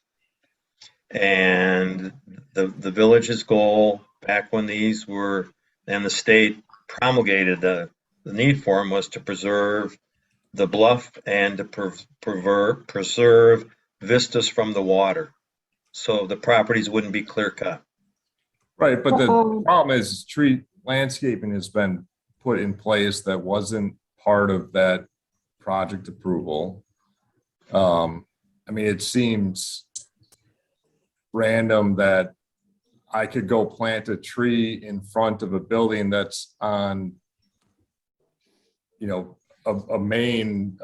And the village's goal back when these were, and the state promulgated the need for them, was to preserve the bluff and to preserve vistas from the water. So the properties wouldn't be clear cut. Right, but the problem is tree landscaping has been put in place that wasn't part of that project approval. I mean, it seems random that I could go plant a tree in front of a building that's on, you know, a main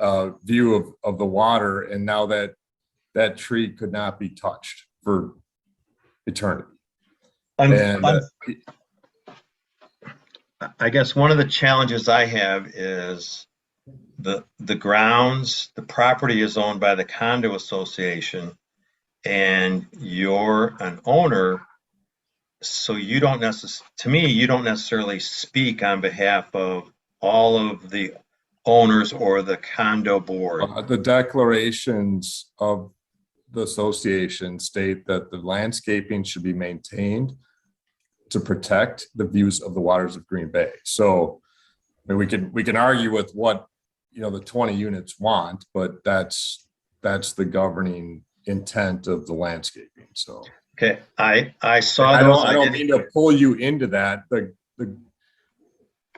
view of the water, and now that tree could not be touched for eternity. I guess one of the challenges I have is the grounds, the property is owned by the condo association, and you're an owner, so you don't necessarily speak on behalf of all of the owners or the condo board. The declarations of the association state that the landscaping should be maintained to protect the views of the waters of Green Bay. So, I mean, we can argue with what, you know, the 20 units want, but that's the governing intent of the landscaping. So, Okay, I saw I those. don't mean to pull you into that.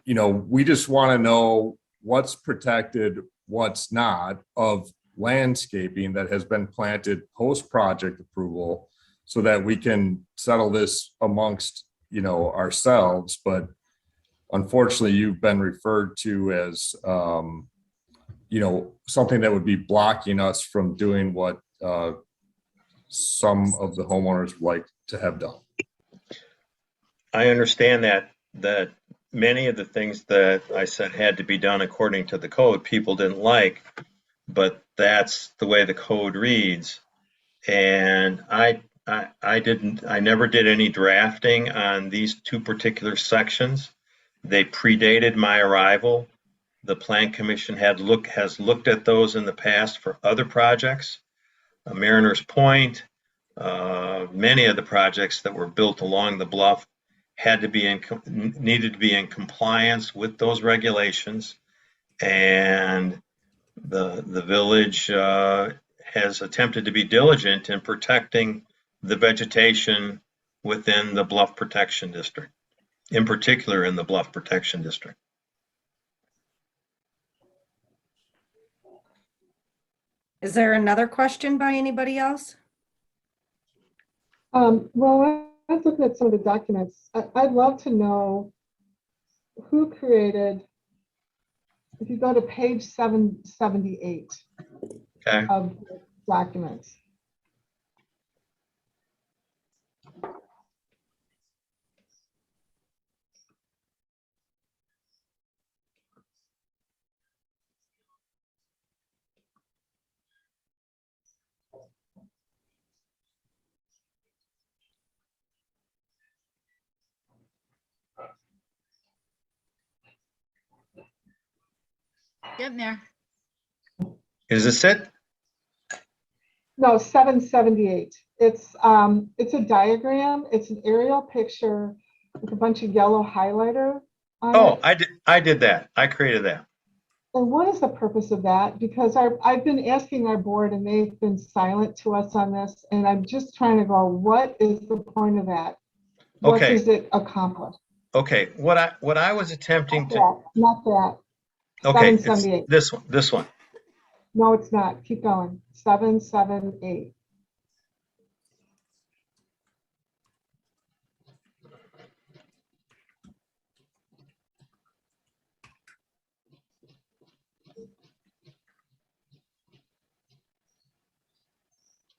You know, we just want to know what's protected, what's not of landscaping that has been planted post-project approval, so that we can settle this amongst, you know, ourselves. But unfortunately, you've been referred to as, you know, something that would be blocking us from doing what some of the homeowners would like to have done. I understand that many of the things that I said had to be done according to the code, people didn't like, but that's the way the code reads. And I never did any drafting on these two particular sections. They predated my arrival. The Plan Commission has looked at those in the past for other projects. Mariners Point, many of the projects that were built along the bluff needed to be in compliance with those regulations, and the village has attempted to be diligent in protecting the vegetation within the Bluff Protection District, in particular in the Bluff Protection District. Is there another question by anybody else? Well, I was looking at some of the documents. I'd love to know who created, if you go to page 778 Okay. of the documents. Getting there. Is this it? No, 778. It's a diagram. It's an aerial picture with a bunch of yellow highlighter on Oh, it. I did that. I created that. And what is the purpose of that? Because I've been asking our board and they've been silent to us on this. And I'm just trying to go, what is the point of that? What Okay. does it accomplish? Okay. What I was attempting to. Not that. Okay. It's 778. this one. No, it's not. Keep going. 778.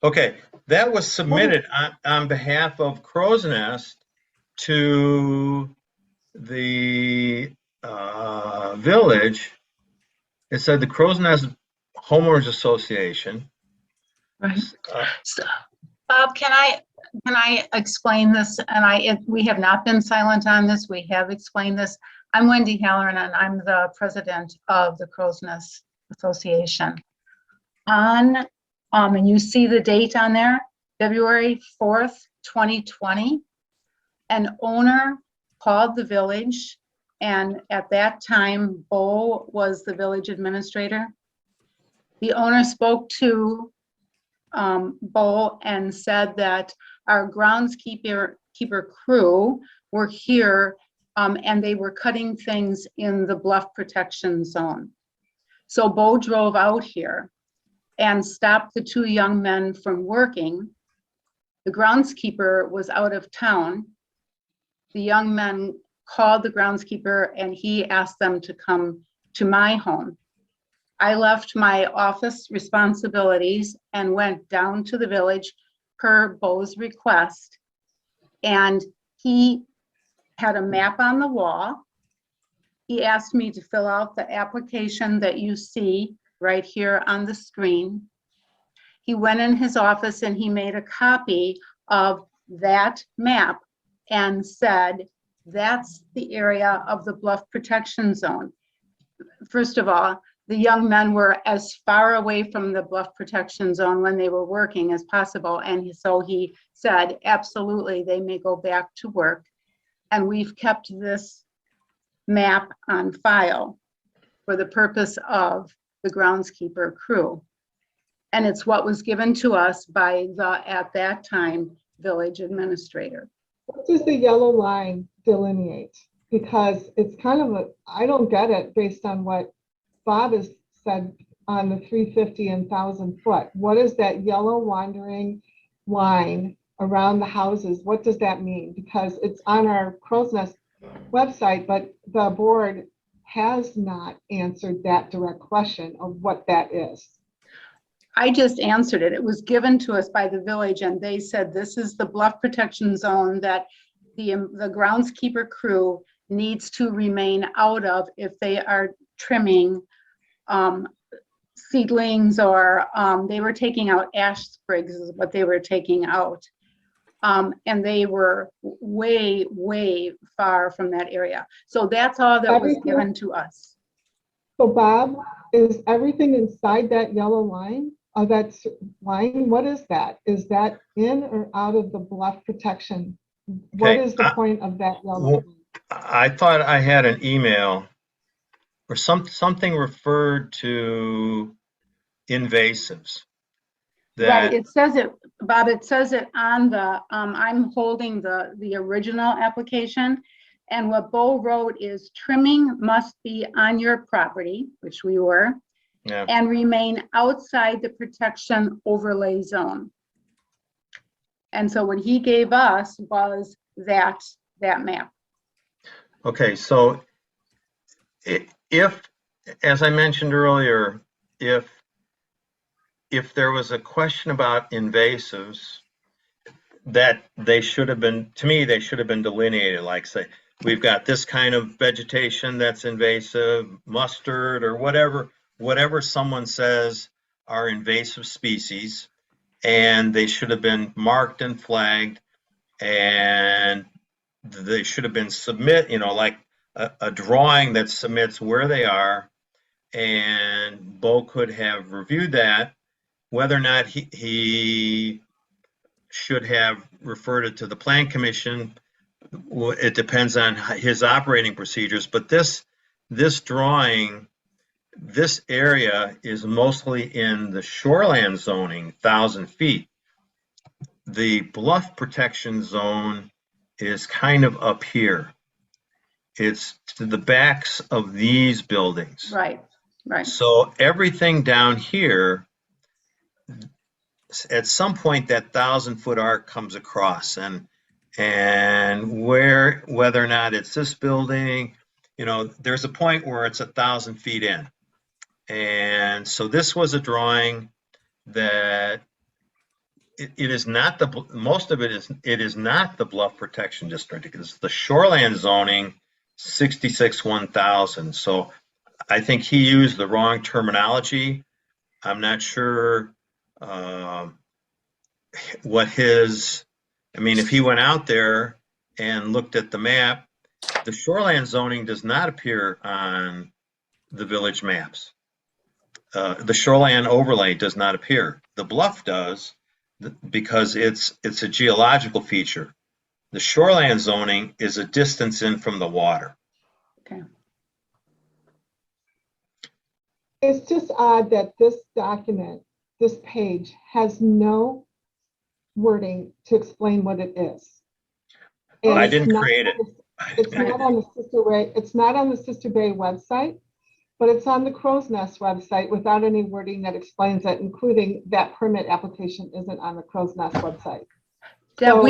Okay, that was submitted on behalf of Crow's Nest to the village. It said the Crow's Nest Homeowners Association. Right. So, Bob, can I explain this? And we have not been silent on this. We have explained this. I'm Wendy Halloran, and I'm the president of the Crow's Nest Association. And you see the date on there, February 4th, 2020. An owner called the village, and at that time, Bo was the village administrator. The owner spoke to Bo and said that our groundskeeper crew were here, and they were cutting things in the Bluff Protection Zone. So Bo drove out here and stopped the two young men from working. The groundskeeper was out of town. The young men called the groundskeeper and he asked them to come to my home. I left my office responsibilities and went down to the village per Bo's request. And he had a map on the wall. He asked me to fill out the application that you see right here on the screen. He went in his office and he made a copy of that map and said, that's the area of the Bluff Protection Zone. First of all, the young men were as far away from the Bluff Protection Zone when they were working as possible. And so he said, absolutely, they may go back to work. And we've kept this map on file for the purpose of the groundskeeper crew. And it's what was given to us by the, at that time, village administrator. What does the yellow line delineate? Because it's kind of a, I don't get it based on what Bob has said on the 350 and 1,000 foot. What is that yellow wandering line around the houses? What does that mean? Because it's on our Crow's Nest website, but the board has not answered that direct question of what that is. I just answered it. It was given to us by the village and they said, this is the Bluff Protection Zone that the groundskeeper crew needs to remain out of if they are trimming seedlings or they were taking out ash sprigs is what they were taking out. And they were way, way far from that area. So that's all that was given to us. So Bob, is everything inside that yellow line? That line, what is that? Is that in or out of the Bluff Protection? What is the point of that yellow line? I thought I had an email or something referred to invasives. Right, it says it, Bob, it says it on the, I'm holding the original application. And what Bo wrote is trimming must be on your property, which we were, and remain outside the protection overlay zone. And so what he gave us was that map. Okay, so if, as I mentioned earlier, if there was a question about invasives, that they should have been, to me, they should have been delineated, like say, we've got this kind of vegetation that's invasive, mustard or whatever someone says are invasive species, and they should have been marked and flagged, and they should have been like a drawing that submits where they are, and Bo could have reviewed that. Whether or not he should have referred it to the Plan Commission, it depends on his operating procedures. But this drawing, this area is mostly in the shoreland zoning, 1,000 feet. The Bluff Protection Zone is kind of up here. It's to the backs of these buildings. Right, right. So everything down here, at some point that 1,000-foot arc comes across, and whether or not it's this building, there's a point where it's 1,000 feet in. And so this was a drawing that it is not most of it is not the Bluff Protection District. It's the shoreland zoning 66-1000. So I think he used the wrong terminology. I'm not sure what if he went out there and looked at the map, the shoreland zoning does not appear on the village maps. the shoreline overlay does not appear. The bluff does because it's a geological feature. The shoreline zoning is a distance in from the water. Okay. It's just odd that this document, this page, has no wording to explain what it is. And I it's didn't not create on it. the- It's not on the Sister Bay, it's not on the Sister Bay website, but it's on the Crow's Nest website without any wording that explains it, including that permit application isn't on the Crow's Nest website. Deb, So-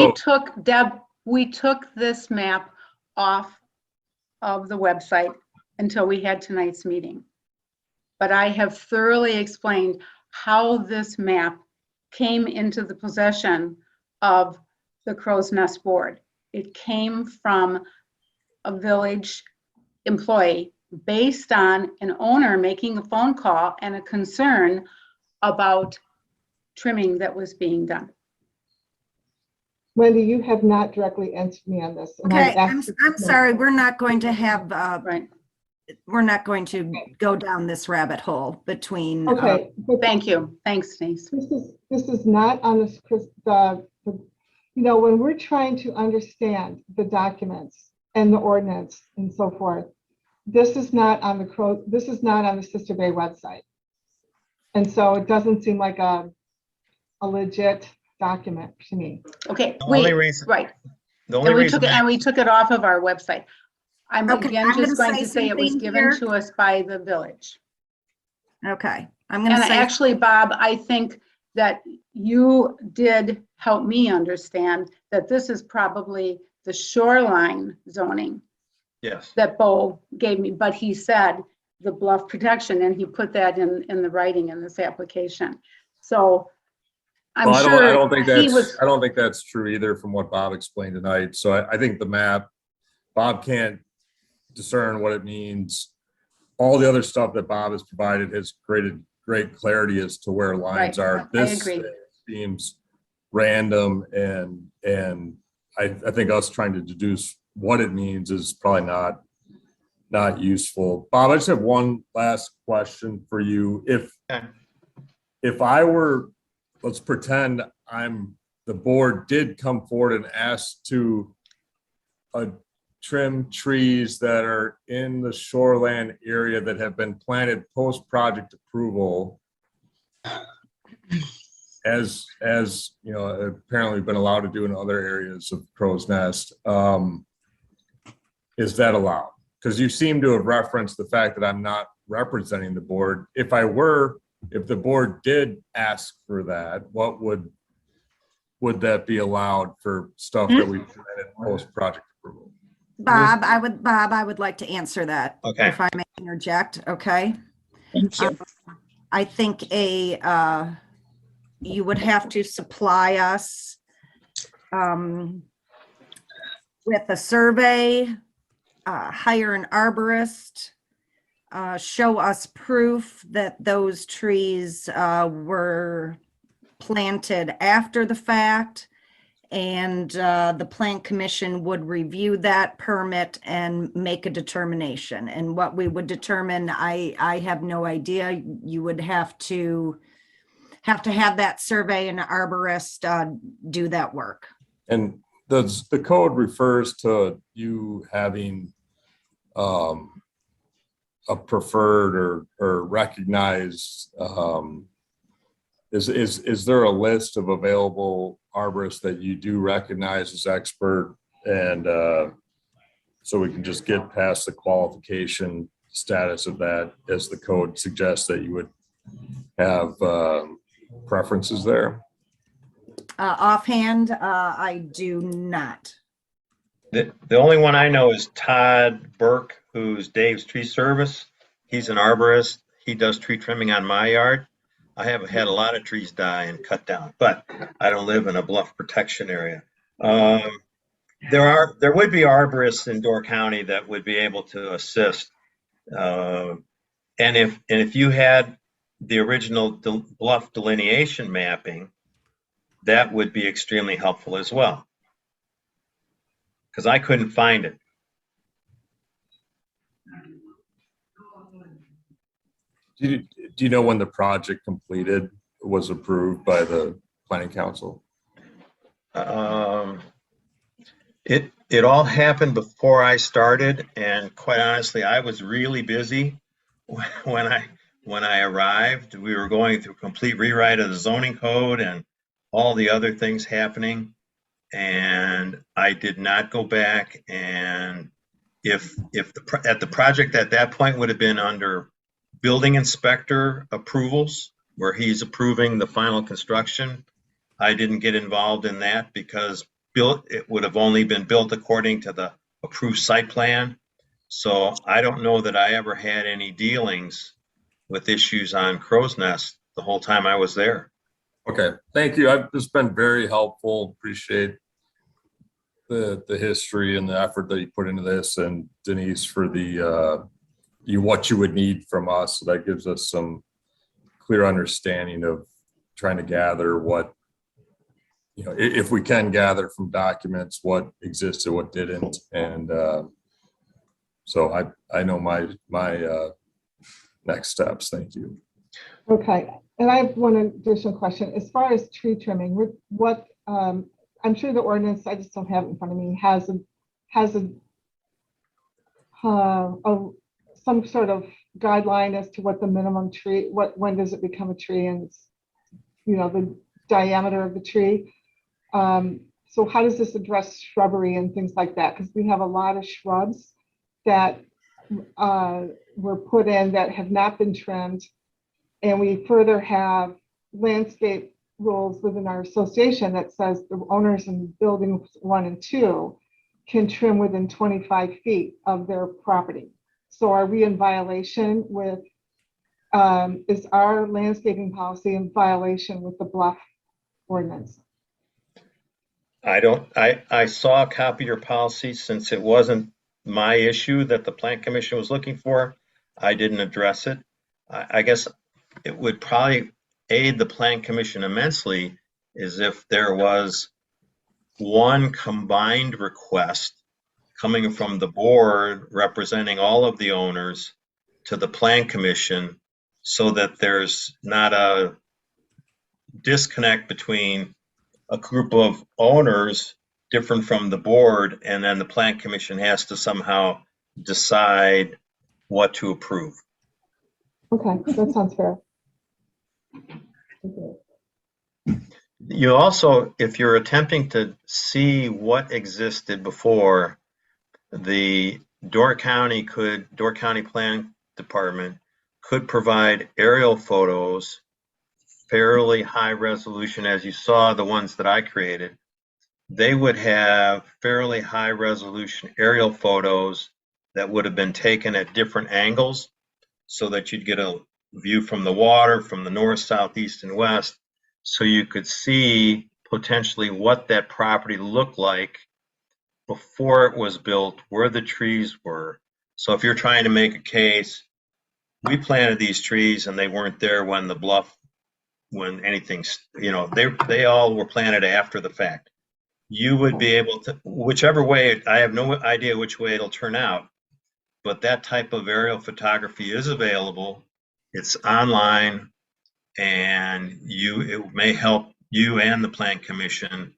we took this map off of the website until we had tonight's meeting. But I have thoroughly explained how this map came into the possession of the Crow's Nest Board. It came from a village employee based on an owner making a phone call and a concern about trimming that was being done. Wendy, you have not directly answered me on this. and I've Okay, I'm asked you- sorry, we're not going to have, Right. we're not going to go down this rabbit hole between. Okay, but Thank you. Thanks, Denise. this is not on this, you know, when we're trying to understand the documents and the ordinance and so forth, this is not on the Sister Bay website. And so it doesn't seem like a legit document to me. Okay, The only wait, reason- right. The only And we reason took it, and we took it off of our website. I'm Okay, again I'm gonna just going say to say it was something given here. to us by the village. Okay, I'm gonna And say, actually, Bob, I think that you did help me understand that this is probably the shoreline zoning Yes. that Bo gave me, but he said the bluff protection, and he put that in the writing in this application. So I'm Well, sure I don't think he was, I don't think that's true either from what Bob explained tonight. So I think the map, Bob can't discern what it means. All the other stuff that Bob has provided has created great clarity as to where lines Right, are. I This agree. seems random and I think us trying to deduce what it means is probably not useful. Bob, I just have one last question for you. Okay. If I were, let's pretend the board did come forward and ask to trim trees that are in the shoreland area that have been planted post-project approval, as you know, apparently been allowed to do in other areas of Crow's Nest. Is that allowed? Because you seem to have referenced the fact that I'm not representing the board. If the board did ask for that, what would that be allowed for stuff that we planted post-project approval? Bob, I would like to answer that. Okay. If I may interject, okay? thank you. I think you would have to supply us with a survey, hire an arborist, show us proof that those trees were planted after the fact. And the Plan Commission would review that permit and make a determination. And what we would determine, I have no idea. You would have to have that survey and arborist do that work. And the code refers to you having a preferred or recognized, is there a list of available arborists that you do recognize as expert? And so we can just get past the qualification status of that, as the code suggests that you would have preferences there? Offhand, I do not. The only one I know is Todd Burke, who's Dave's tree service. He's an arborist. He does tree trimming on my yard. I have had a lot of trees die and cut down, but I don't live in a bluff protection area. There would be arborists in Door County that would be able to assist. And if you had the original bluff delineation mapping, that would be extremely helpful as well. Because I couldn't find it. Do you know when the project completed was approved by the planning council? It all happened before I started, and quite honestly, I was really busy when I arrived. We were going through a complete rewrite of the zoning code and all the other things happening, and I did not go back. And if the project at that point would have been under building inspector approvals, where he's approving the final construction, I didn't get involved in that because it would have only been built according to the approved site plan. So I don't know that I ever had any dealings with issues on Crow's Nest the whole time I was there. Okay, thank you. I've just been very helpful. Appreciate the history and the effort that you put into this, and Denise for the what you would need from us. So that gives us some clear understanding of trying to gather what, if we can gather from documents what existed, what didn't, and so I know my next steps. Thank you. Okay, and I have one additional question. As far as tree trimming, what, I'm sure the ordinance, I just don't have it in front of me, has some sort of guideline as to what the minimum tree, when does it become a tree, and it's, the diameter of the tree. So how does this address shrubbery and things like that? Because we have a lot of shrubs that were put in that have not been trimmed. And we further have landscape rules within our association that says the owners in buildings 1 and 2 can trim within 25 feet of their property. So are we in violation with, is our landscaping policy in violation with the Bluff ordinance? I saw a copy of your policy. Since it wasn't my issue that the Plan Commission was looking for, I didn't address it. I guess it would probably aid the Plan Commission immensely is if there was one combined request coming from the board representing all of the owners to the Plan Commission, so that there's not a disconnect between a group of owners different from the board, and then the Plan Commission has to somehow decide what to approve. Okay, that sounds fair. You also, if you're attempting to see what existed before, the Door County Plan Department could provide aerial photos, fairly high resolution, as you saw the ones that I created. They would have fairly high resolution aerial photos that would have been taken at different angles, so that you'd get a view from the water, from the north, south, east, and west, so you could see potentially what that property looked like before it was built, where the trees were. So if you're trying to make a case, we planted these trees and they weren't there when the Bluff, when anything, they all were planted after the fact. You would be able to, whichever way, I have no idea which way it'll turn out, but that type of aerial photography is available. It's online, and it may help you and the Plan Commission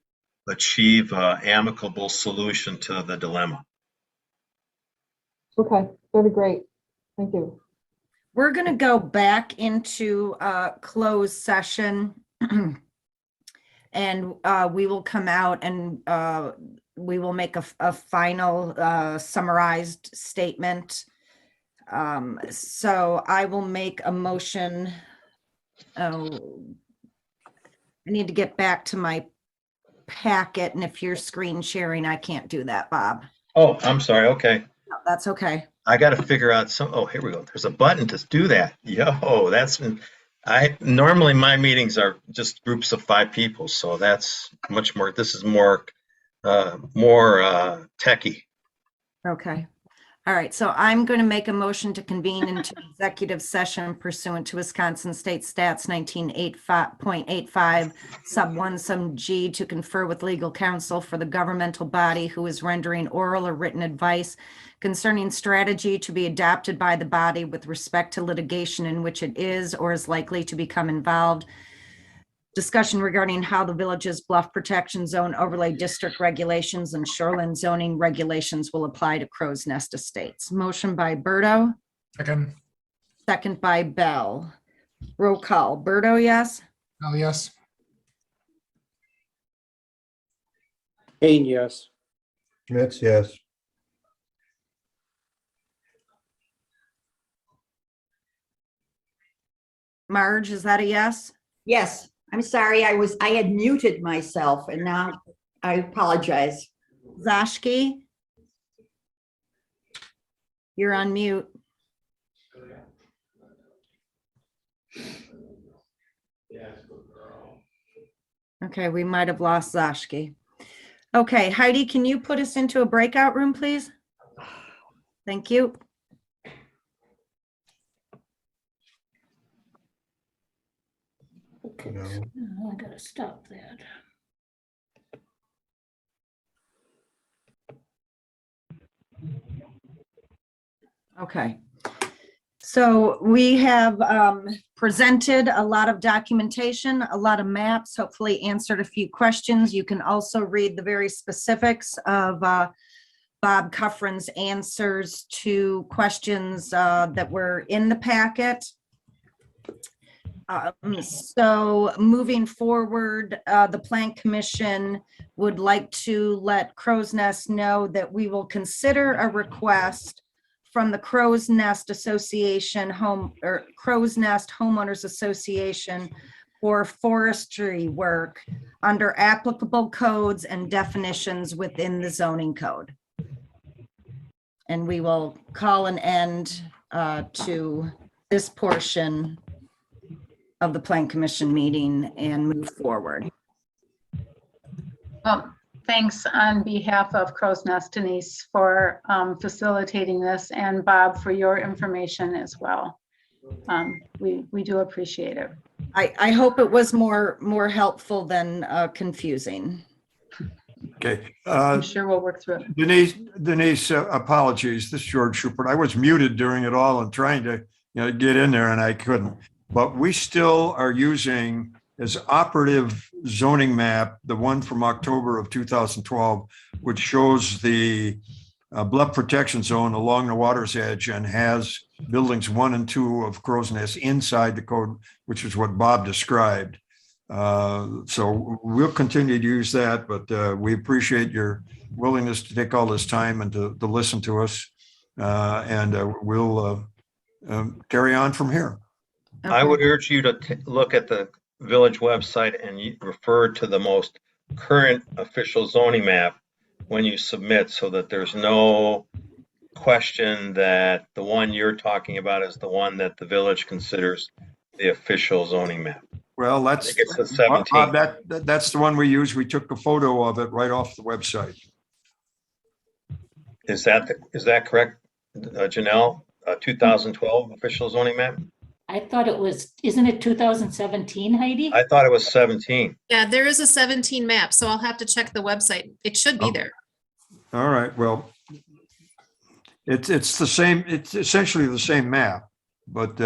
achieve an amicable solution to the dilemma. Okay, that'd be great. Thank you. We're going to go back into closed session and we will come out and we will make a final summarized statement. So I will make a motion. I need to get back to my packet, and if you're screen sharing, I can't do that, Bob. Oh, I'm sorry. Okay. No, that's okay. I got to figure out oh, here we go. There's a button to do that. Yo, normally my meetings are just groups of 5 people. So that's much more, this is more techie. Okay. All right, so I'm going to make a motion to convene into executive session pursuant to Wisconsin State Stats 19.85 sub 1 sub G to confer with legal counsel for the governmental body who is rendering oral or written advice concerning strategy to be adopted by the body with respect to litigation in which it is or is likely to become involved. Discussion regarding how the village's Bluff Protection Zone overlay district regulations and shoreline zoning regulations will apply to Crow's Nest Estates. Motion by Berto, Second. second by Bell. Roll call. Berto, yes? Oh, yes. Kane, yes. Schmitz, yes. Marge, is that a yes? Yes, I'm sorry, I had muted myself and now I apologize. Zashki? You're on mute. Okay, we might have lost Zashki. Okay, Heidi, can you put us into a breakout room, please? Thank you. Okay, No. so now I gotta stop that. Okay. So we have presented a lot of documentation, a lot of maps, hopefully answered a few questions. You can also read the very specifics of Bob Cuffrin's answers to questions that were in the packet. So moving forward, the Plan Commission would like to let Crow's Nest know that we will consider a request from the Crow's Nest Association Crow's Nest Homeowners Association for forestry work under applicable codes and definitions within the zoning code. And we will call an end to this portion of the Plan Commission meeting and move forward. Thanks on behalf of Crow's Nest, Denise, for facilitating this, and Bob for your information as well. We do appreciate it. I hope it was more helpful than confusing. Okay. I'm sure we'll work through it. Denise, apologies. This is George Schubert. I was muted during it all and trying to get in there and I couldn't. But we still are using as operative zoning map, the one from October of 2012, which shows the Bluff Protection Zone along the water's edge and has buildings 1 and 2 of Crow's Nest inside the code, which is what Bob described. So we'll continue to use that, but we appreciate your willingness to take all this time and to listen to us. And we'll carry on from here. I would urge you to look at the village website and refer to the most current official zoning map when you submit, so that there's no question that the one you're talking about is the one that the village considers the official zoning map. Well, I think it's the 17th. That's the one we use. We took a photo of it right off the website. Is that correct, Janelle? 2012 official zoning map? I thought it was, isn't it 2017, Heidi? I thought it was 17. Yeah, there is a 17 map, so I'll have to check the website. It should be there. All right, well, it's the same, it's essentially the same map, but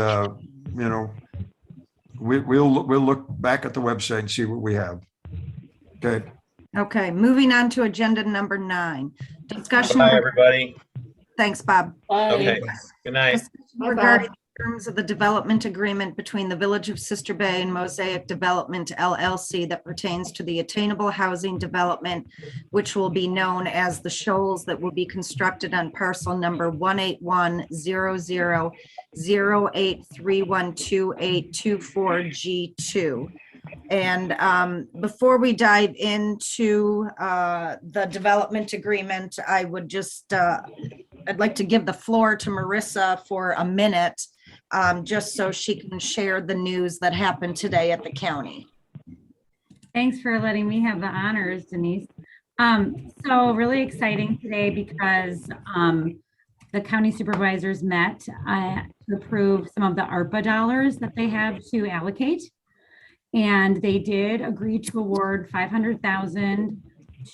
we'll look back at the website and see what we have. Okay. Okay, moving on to agenda number 9. Discussion. Bye, everybody. Thanks, Bob. Bye. Okay, good night. Regarding the terms of the development agreement between the Village of Sister Bay and Mosaic Development LLC that pertains to the attainable housing development, which will be known as the Shoals, that will be constructed on parcel number 1810008312824G2. And before we dive into the development agreement, I would just, I'd like to give the floor to Marissa for a minute, just so she can share the news that happened today at the county. Thanks for letting me have the honors, Denise. So really exciting today because the county supervisors met to approve some of the ARPA dollars that they have to allocate. And they did agree to award 500,000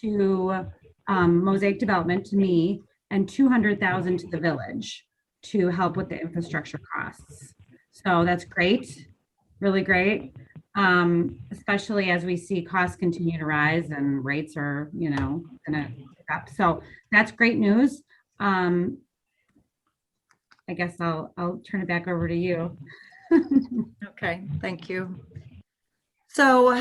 to Mosaic Development, to me, and 200,000 to the village to help with the infrastructure costs. So that's great, really great. Especially as we see costs continue to rise and rates are, gonna pick up. So that's great news. I guess I'll turn it back over to you. Okay, thank you. So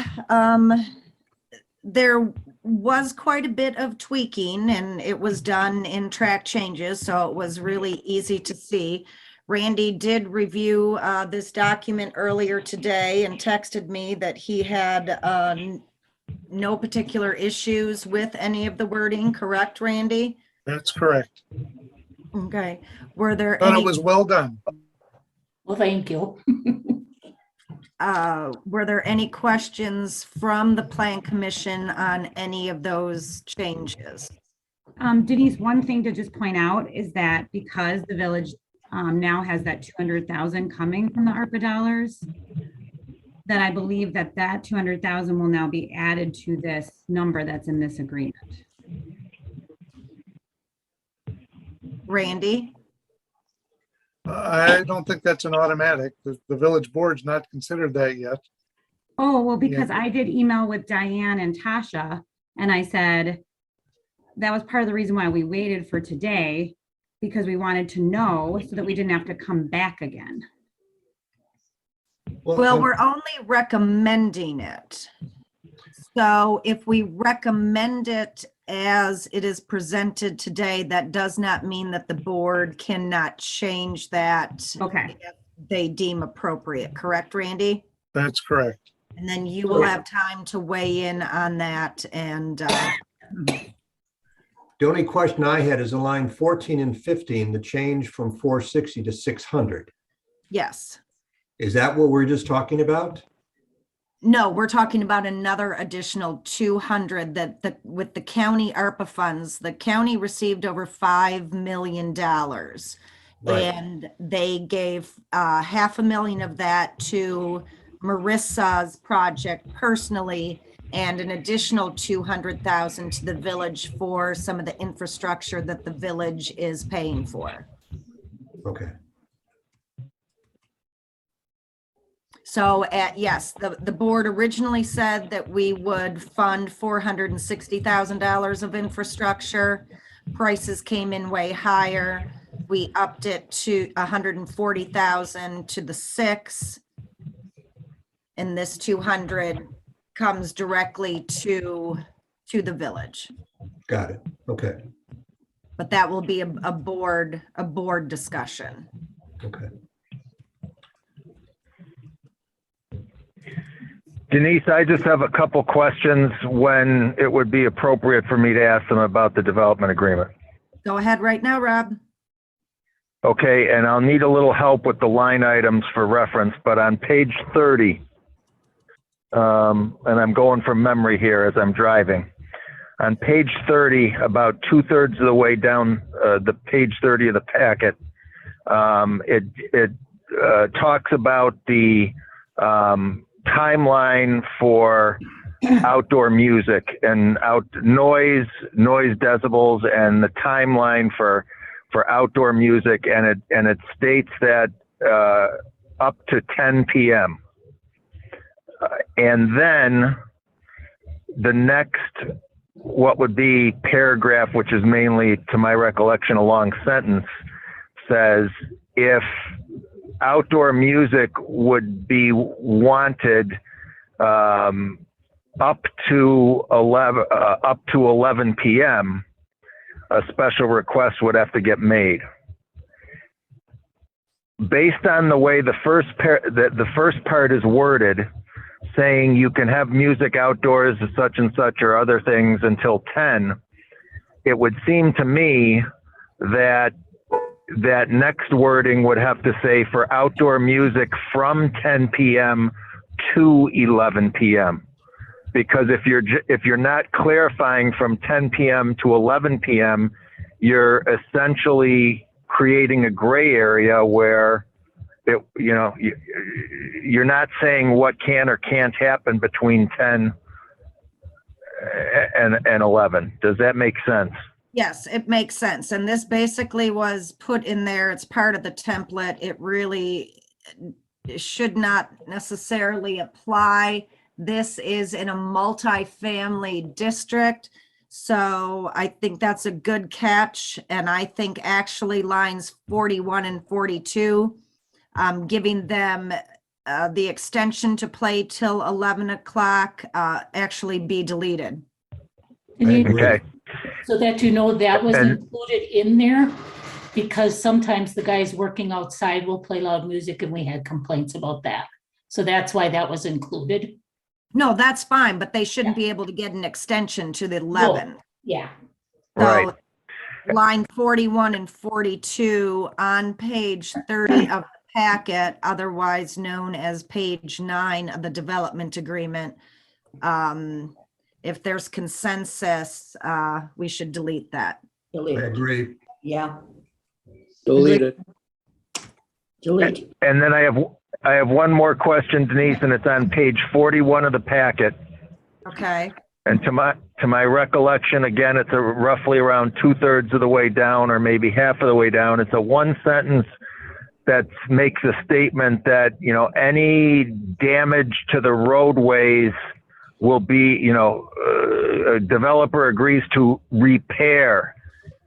there was quite a bit of tweaking and it was done in track changes, so it was really easy to see. Randy did review this document earlier today and texted me that he had no particular issues with any of the wording, correct, Randy? That's correct. Okay, were there Thought any? it was well done. Well, thank you. Were there any questions from the Plan Commission on any of those changes? Denise, one thing to just point out is that because the village now has that 200,000 coming from the ARPA dollars, that I believe that 200,000 will now be added to this number that's in this agreement. Randy? I don't think that's an automatic. The village board's not considered that yet. Oh, well, because I did email with Diane and Tasha, and I said that was part of the reason why we waited for today, because we wanted to know so that we didn't have to come back again. Well, we're only recommending it. So if we recommend it as it is presented today, that does not mean that the board cannot change that. Okay. If they deem appropriate, correct, Randy? That's correct. And then you will have time to weigh in on that and The only question I had is in line 14 and 15, the change from 460 to 600. yes. Is that what we're just talking about? No, we're talking about another additional 200 that with the county ARPA funds, the county received over $5 million. Right. And they gave $500,000 of that to Marissa's project personally, and an additional 200,000 to the village for some of the infrastructure that the village is paying for. Okay. So yes, the board originally said that we would fund $460,000 of infrastructure. Prices came in way higher. We upped it to 140,000 to the 6. And this 200 comes directly to the village. Got it. Okay. But that will be a board discussion. Okay. Denise, I just have a couple questions when it would be appropriate for me to ask them about the development agreement. Go ahead right now, Rob. Okay, and I'll need a little help with the line items for reference, but on page 30, and I'm going from memory here as I'm driving. On page 30, about 2/3 of the way down the page 30 of the packet, it talks about the timeline for outdoor music and noise decibels, and the timeline for outdoor music, and it states that up to 10 p.m. And then the next, what would be paragraph, which is mainly, to my recollection, a long sentence, says if outdoor music would be wanted up to 11 p.m., a special request would have to get made. Based on the way the first part is worded, saying you can have music outdoors, such and such, or other things until 10, it would seem to me that that next wording would have to say for outdoor music from 10 p.m. to 11 p.m. Because if you're not clarifying from 10 p.m. to 11 p.m., you're essentially creating a gray area where it, you're not saying what can or can't happen between 10 and 11. Does that make sense? Yes, it makes sense. And this basically was put in there. It's part of the template. It really should not necessarily apply. This is in a multifamily district. So I think that's a good catch. And I think actually lines 41 and 42, giving them the extension to play till 11 o'clock actually be deleted. Okay. So that that was included in there, because sometimes the guys working outside will play loud music and we had complaints about that. So that's why that was included. No, that's fine, but they shouldn't be able to get an extension to the 11. Yeah. So Right. line 41 and 42 on page 30 of the packet, otherwise known as page 9 of the development agreement. If there's consensus, we should delete that. Delete I it. agree. Yeah. Delete it. Delete. And then I have one more question, Denise, and it's on page 41 of the packet. Okay. And to my recollection, again, it's roughly around 2/3 of the way down, or maybe half of the way down. It's a one sentence that makes a statement that, any damage to the roadways will be, a developer agrees to repair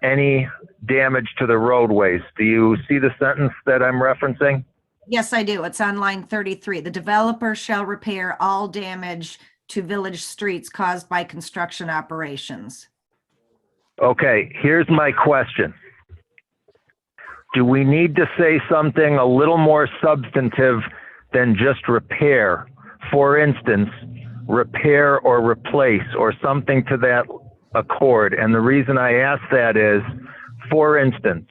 any damage to the roadways. Do you see the sentence that I'm referencing? Yes, I do. It's on line 33. The developer shall repair all damage to village streets caused by construction operations. Okay, here's my question. Do we need to say something a little more substantive than just repair? For instance, repair or replace or something to that accord. And the reason I ask that is, for instance,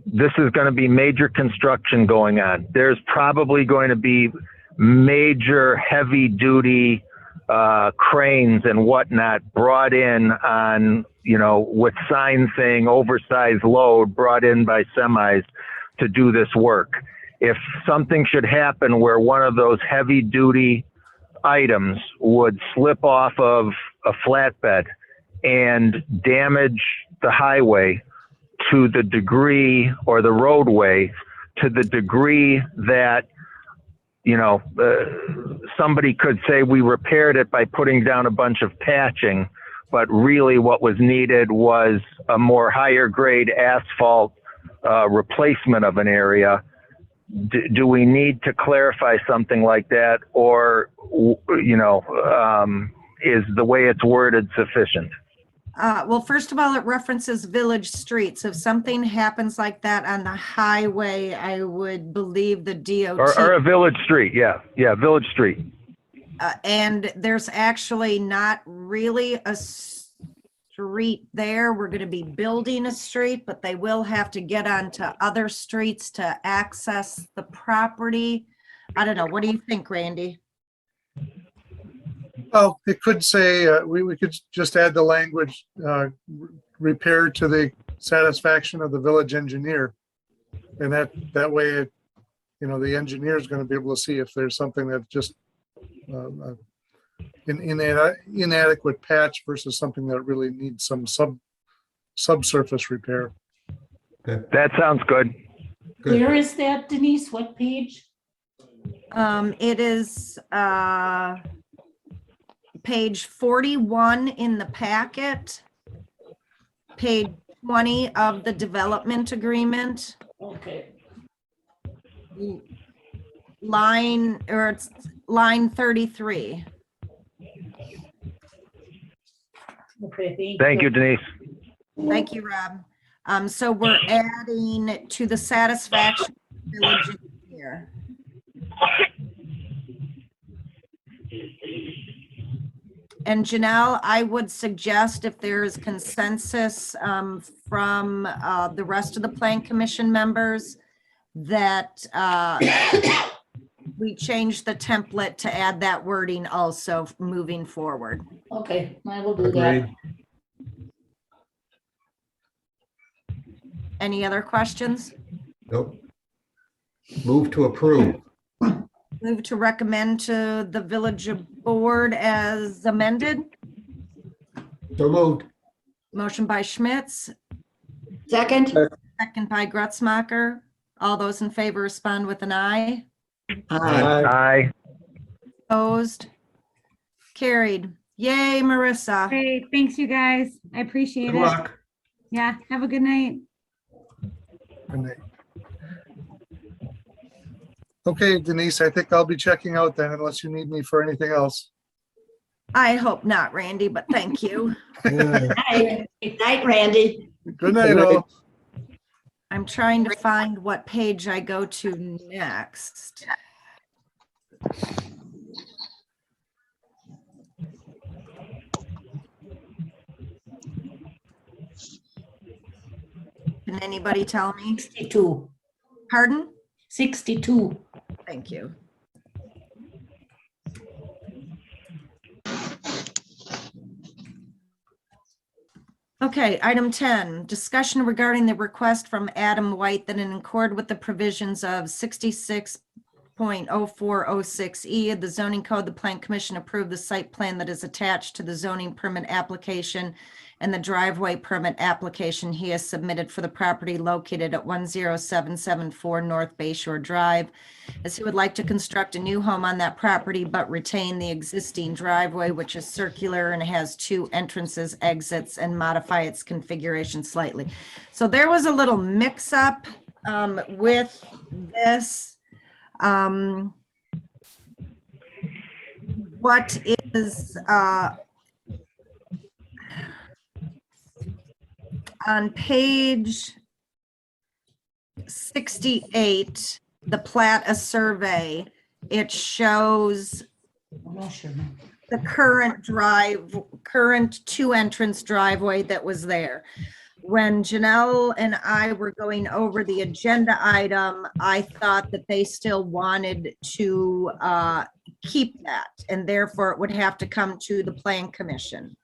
this is going to be major construction going on. There's probably going to be major heavy duty cranes and whatnot brought in on, with signs saying oversized load brought in by semis to do this work. If something should happen where one of those heavy duty items would slip off of a flatbed and damage the highway to the degree, or the roadway to the degree that, somebody could say we repaired it by putting down a bunch of patching, but really what was needed was a more higher grade asphalt replacement of an area. Do we need to clarify something like that, or, is the way it's worded sufficient? Well, first of all, it references village streets. If something happens like that on the highway, I would believe the DOT. Or a village street, yeah, village street. And there's actually not really a street there. We're going to be building a street, but they will have to get onto other streets to access the property. I don't know. What do you think, Randy? Well, it could say, we could just add the language, repair to the satisfaction of the village engineer. And that way, the engineer is going to be able to see if there's something that just inadequate patch versus something that really needs some subsurface repair. That sounds good. Where is that, Denise? What page? It is page 41 in the packet, page 20 of the development agreement. Okay. It's line 33. Okay. Thank you, Denise. Thank you, Rob. So we're adding to the satisfaction of the village engineer. And Janelle, I would suggest, if there is consensus from the rest of the Plan Commission members, that we change the template to add that wording also moving forward. Okay, I will do that. Agreed. Any other questions? Nope. Move to approve. Move to recommend to the village board as amended. So moved. Motion by Schmitz, Second? second by Gretzmacher. All those in favor respond with an aye. Aye. Opposed? Carried. Yay, Marissa. Great, thanks you guys. I appreciate Good it. luck. Yeah, have a good night. Okay, Denise, I think I'll be checking out then unless you need me for anything else. I hope not, Randy, but thank you. Night, night, Randy. Good night, all. I'm trying to find what page I go to next. Can anybody tell me? 62. Pardon? 62. Thank you. Okay, item 10, discussion regarding the request from Adam White that in accord with the provisions of 66.0406E of the zoning code, the Plan Commission approved the site plan that is attached to the zoning permit application and the driveway permit application he has submitted for the property located at 10774 North Bay Shore Drive, as he would like to construct a new home on that property but retain the existing driveway, which is circular and has 2 entrances, exits, and modify its configuration slightly. So there was a little mix-up with this. What is on page 68, the plat a survey, it shows the current 2 entrance driveway that was there. When Janelle and I were going over the agenda item, I thought that they still wanted to keep that, and therefore it would have to come to the Plan Commission.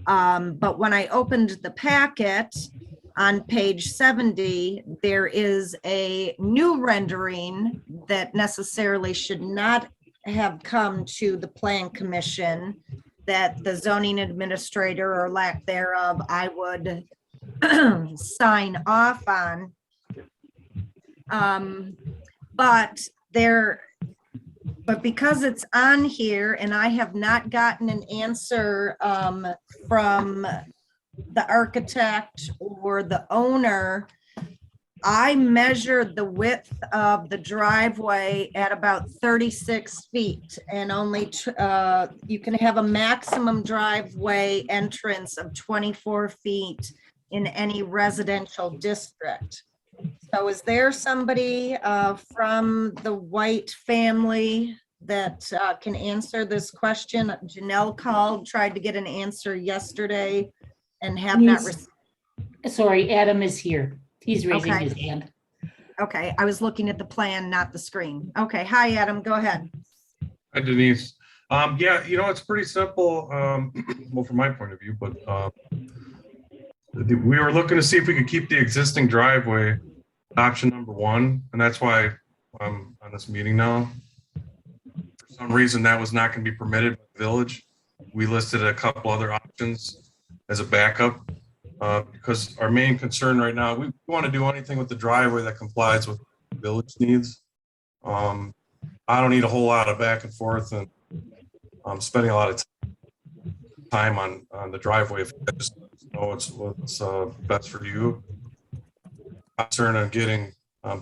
But when I opened the packet on page 70, there is a new rendering that necessarily should not have come to the Plan Commission that the zoning administrator or lack thereof, I would sign off on. But because it's on here and I have not gotten an answer from the architect or the owner, I measured the width of the driveway at about 36 feet and only you can have a maximum driveway entrance of 24 feet in any residential district. So is there somebody from the White family that can answer this question? Janelle called, tried to get an answer yesterday and have not received. Sorry, Adam is here. He's raising Okay. his hand. Okay, I was looking at the plan, not the screen. Okay, hi, Adam, go ahead. Hi, Denise. Yeah, it's pretty simple, well, from my point of view, but we were looking to see if we could keep the existing driveway, option number 1, and that's why I'm on this meeting now. For some reason, that was not going to be permitted by the village. We listed a couple other options as a backup because our main concern right now, we want to do anything with the driveway that complies with the village needs. I don't need a whole lot of back and forth, and I'm spending a lot of time on the driveway. If I just know what's best for you. I'm concerned on getting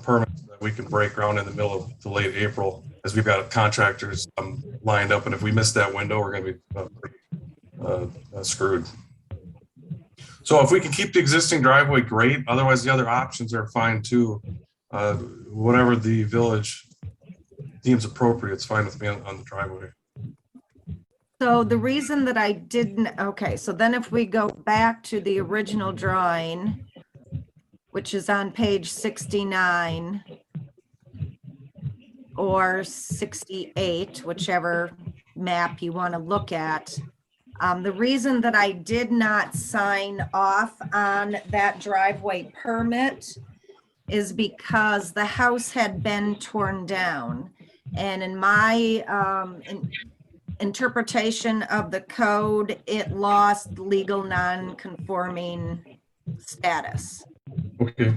permits that we can break ground in the middle of to late April, as we've got contractors lined up, and if we miss that window, we're going to be screwed. So if we can keep the existing driveway, great. Otherwise, the other options are fine too. Whatever the village deems appropriate, it's fine with me on the driveway. So the reason that I didn't, okay, so then if we go back to the original drawing, which is on page 69 or 68, whichever map you want to look at. The reason that I did not sign off on that driveway permit is because the house had been torn down. And in my interpretation of the code, it lost legal non-conforming status. Okay.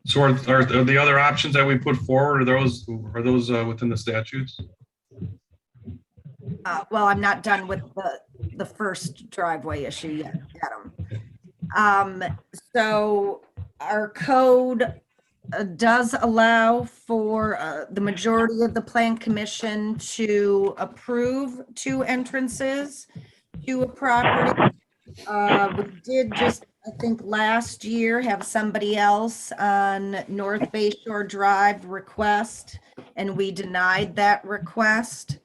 So are the other options that we put forward, are those within the statutes? Well, I'm not done with the first driveway issue yet, Adam. So our code does allow for the majority of the plan commission to approve 2 entrances to a property. We did just, I think last year, have somebody else on North Bay Shore Drive request, and we denied that request.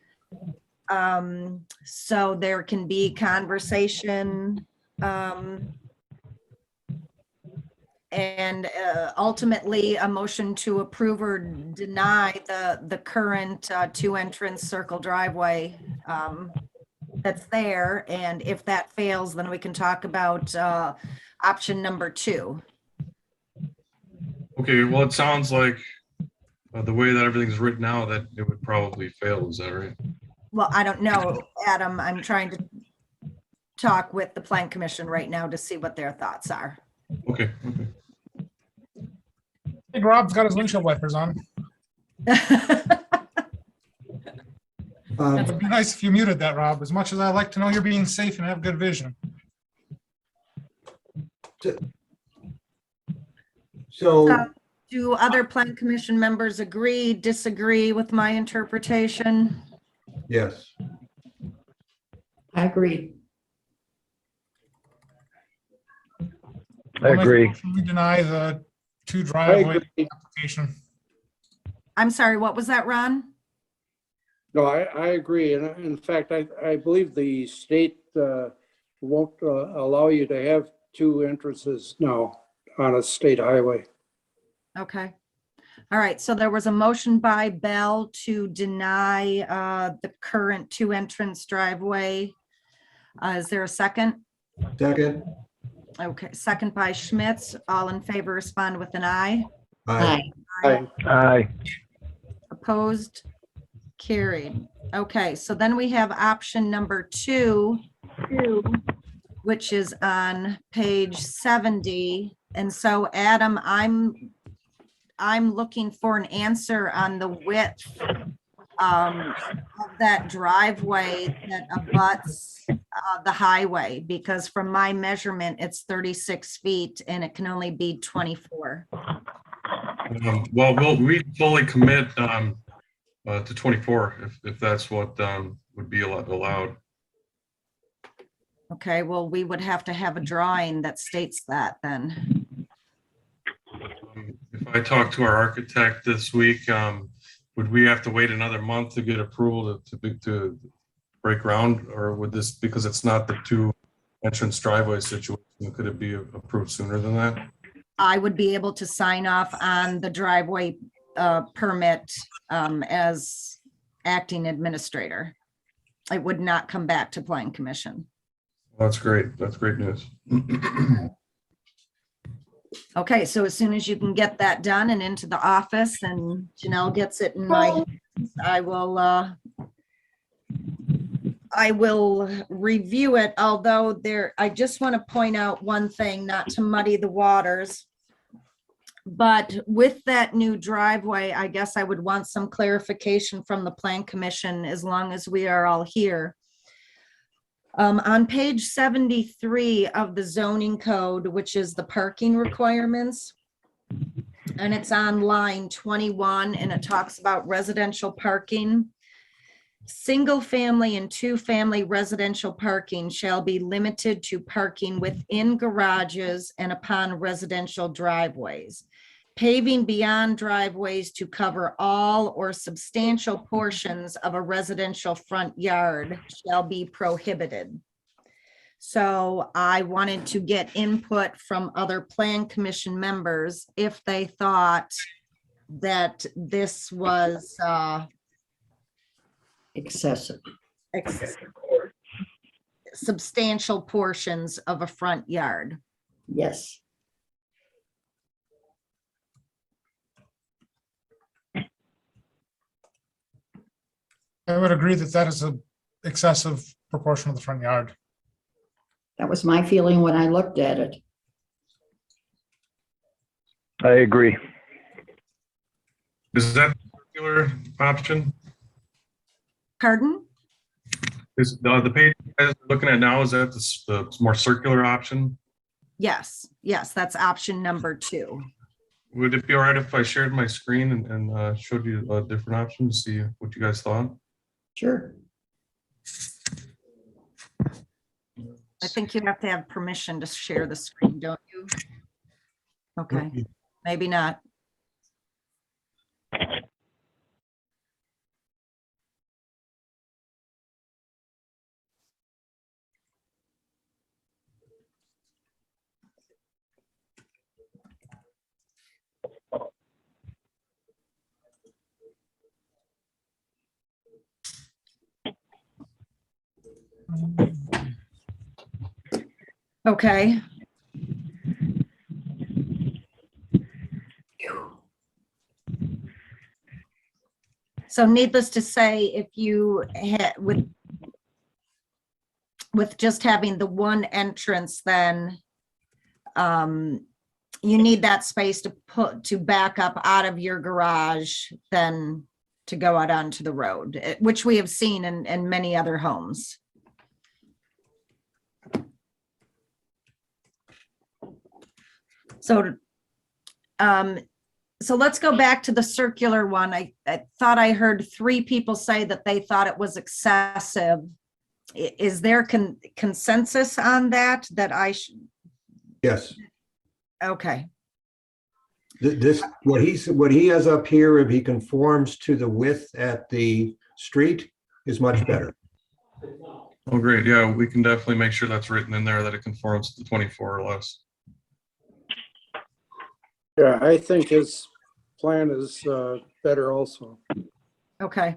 So there can be conversation, and ultimately a motion to approve or deny the current 2 entrance circle driveway that's there. And if that fails, then we can talk about option number 2. Okay, well, it sounds like the way that everything's written now, that it would probably fail. Is that right? Well, I don't know, Adam. I'm trying to talk with the plan commission right now to see what their thoughts are. Okay, okay. Hey, Rob's got his windshield wipers on. It'd be nice if you muted that, Rob, as much as I like to know you're being safe and have good vision. So, Do other plan commission members agree, disagree with my interpretation? yes. I agree. I agree. We deny the 2 driveway application. I'm sorry, what was that, Ron? No, I agree. And in fact, I believe the state won't allow you to have 2 entrances now on a state highway. Okay. All right, so there was a motion by Bell to deny the current 2 entrance driveway. Is there a second? Second. Okay, second by Schmitz. All in favor, respond with an aye. Aye. Aye. Aye. Opposed? Carried. Okay, so then we have option number 2, which is on page 70. And so Adam, I'm looking for an answer on the width of that driveway that abuts the highway, because from my measurement, it's 36 feet and it can only be 24. Well, we fully commit to 24 if that's what would be allowed. Okay, well, we would have to have a drawing that states that then. If I talk to our architect this week, would we have to wait another month to get approval to break ground, or would this, because it's not the 2 entrance driveway situation, could it be approved sooner than that? I would be able to sign off on the driveway permit as acting administrator. I would not come back to plan commission. That's great. That's great news. Okay, so as soon as you can get that done and into the office and Janelle gets it in my, I will review it, although I just want to point out one thing, not to muddy the waters. But with that new driveway, I guess I would want some clarification from the plan commission as long as we are all here. On page 73 of the zoning code, which is the parking requirements, and it's on line 21, and it talks about residential parking. Single family and 2-family residential parking shall be limited to parking within garages and upon residential driveways. Paving beyond driveways to cover all or substantial portions of a residential front yard shall be prohibited. So I wanted to get input from other plan commission members if they thought that this was Excessive. substantial portions of a front yard. Yes. I would agree that that is a excessive proportion of the front yard. That was my feeling when I looked at it. I agree. Is that the circular option? Pardon? Is the page you guys are looking at now, is that the more circular option? Yes, yes, that's option number 2. Would it be all right if I shared my screen and showed you a different option to see what you guys thought? Sure. I think you have to have permission to share the screen, don't you? Okay, maybe not. Okay. So needless to say, if you had with just having the one entrance, then you need that space to back up out of your garage than to go out onto the road, which we have seen in many other homes. So, so let's go back to the circular one. I thought I heard 3 people say that they thought it was excessive. Is there consensus on that, that I should? Yes. Okay. This, what he has up here, if he conforms to the width at the street, is much better. Oh, great. Yeah, we can definitely make sure that's written in there that it conforms to 24 or less. Yeah, I think his plan is better also. Okay.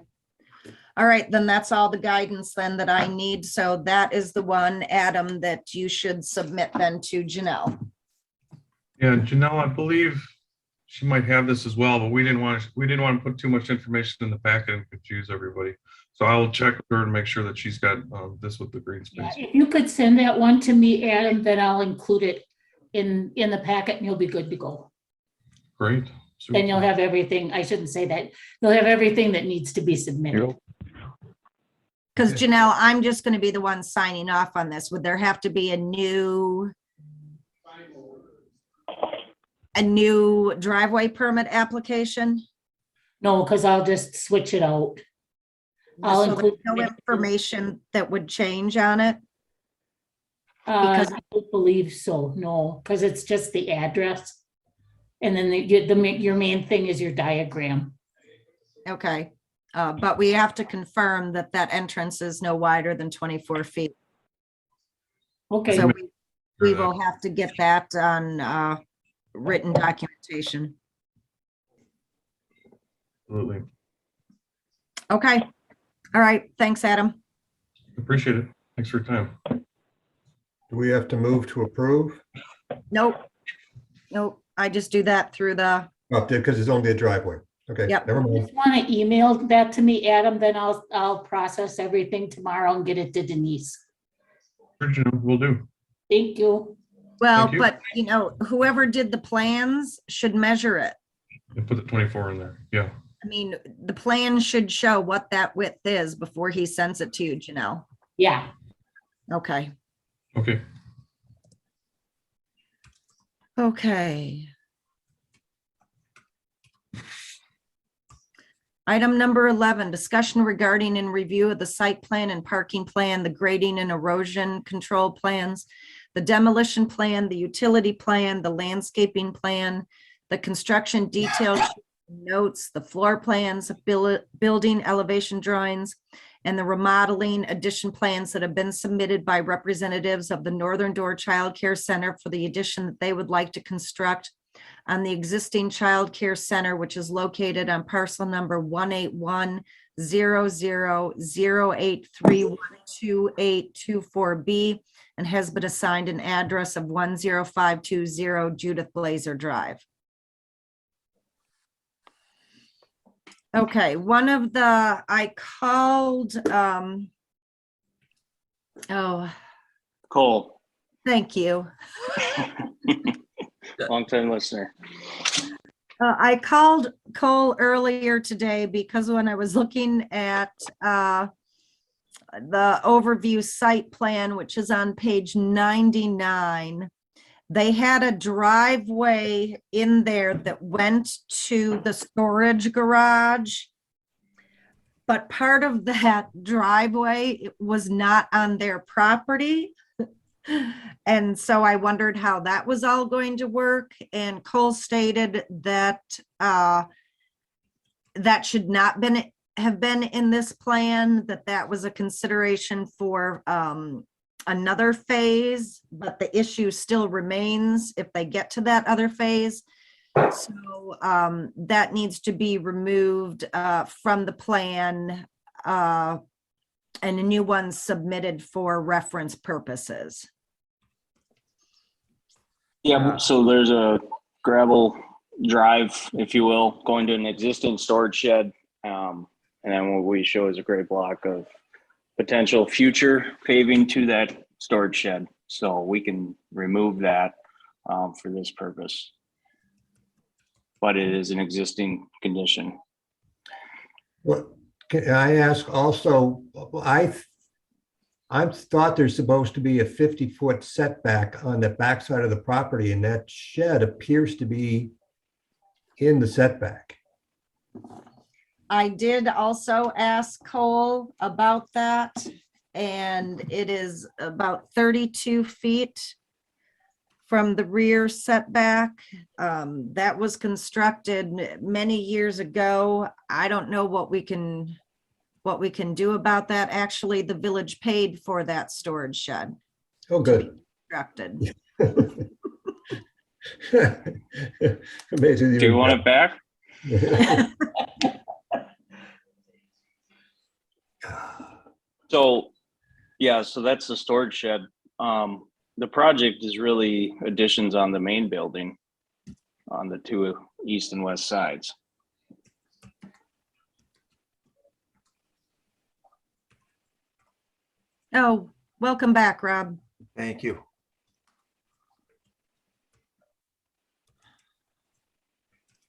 All right, then that's all the guidance then that I need. So that is the one, Adam, that you should submit then to Janelle. Yeah, Janelle, I believe she might have this as well, but we didn't want to put too much information in the packet and confuse everybody. So I will check with her and make sure that she's got this with the green space. If you could send that one to me, Adam, then I'll include it in the packet and you'll be good to go. Great. Then you'll have everything. I shouldn't say that. You'll have everything that needs to be submitted. Because Janelle, I'm just going to be the one signing off on this. Would there have to be a new driveway permit application? No, because I'll just switch it out. I'll So include no information that would change on it? because I don't believe so, no, because it's just the address. And then your main thing is your diagram. Okay, but we have to confirm that that entrance is no wider than 24 feet. Okay. So we will have to get that on written documentation. Absolutely. Okay, all right, thanks, Adam. Appreciate it. Thanks for your time. Do we have to move to approve? Nope, nope, I just do that through the, Oh, because it's only a driveway. Okay, Yep. never mind. Just want to email that to me, Adam, then I'll process everything tomorrow and get it to Denise. Will do. Thank you. well, Thank you. but you know, whoever did the plans should measure it. And put the 24 in there. Yeah. I mean, the plan should show what that width is before he sends it to you, Janelle. Yeah. Okay. Okay. Okay. Item number 11, discussion regarding and review of the site plan and parking plan, the grading and erosion control plans, the demolition plan, the utility plan, the landscaping plan, the construction detail notes, the floor plans, building elevation drawings, and the remodeling addition plans that have been submitted by representatives of the Northern Door Child Care Center for the addition that they would like to construct on the existing child care center, which is located on parcel number 0008312824B and has been assigned an address of 10520 Judith Blazer Drive. Okay, I called, Cole, thank you. longtime listener. I called Cole earlier today because when I was looking at the overview site plan, which is on page 99, they had a driveway in there that went to the storage garage. But part of that driveway was not on their property. And so I wondered how that was all going to work. And Cole stated that that should not have been in this plan, that was a consideration for another phase, but the issue still remains if they get to that other phase. So that needs to be removed from the plan and a new one submitted for reference purposes. Yeah, so there's a gravel drive, if you will, going to an existing storage shed. And then what we show is a gray block of potential future paving to that storage shed. So we can remove that for this purpose. But it is an existing condition. What, can I ask also, I thought there's supposed to be a 50-foot setback on the backside of the property, and that shed appears to be in the setback. I did also ask Cole about that, and it is about 32 feet from the rear setback. That was constructed many years ago. I don't know what we can do about that. Actually, the village paid for that storage shed. Oh, good. Constructed. Amazing. Do you want it back? So, yeah, so that's the storage shed. The project is really additions on the main building on the two east and west sides. Oh, welcome back, Rob. Thank you.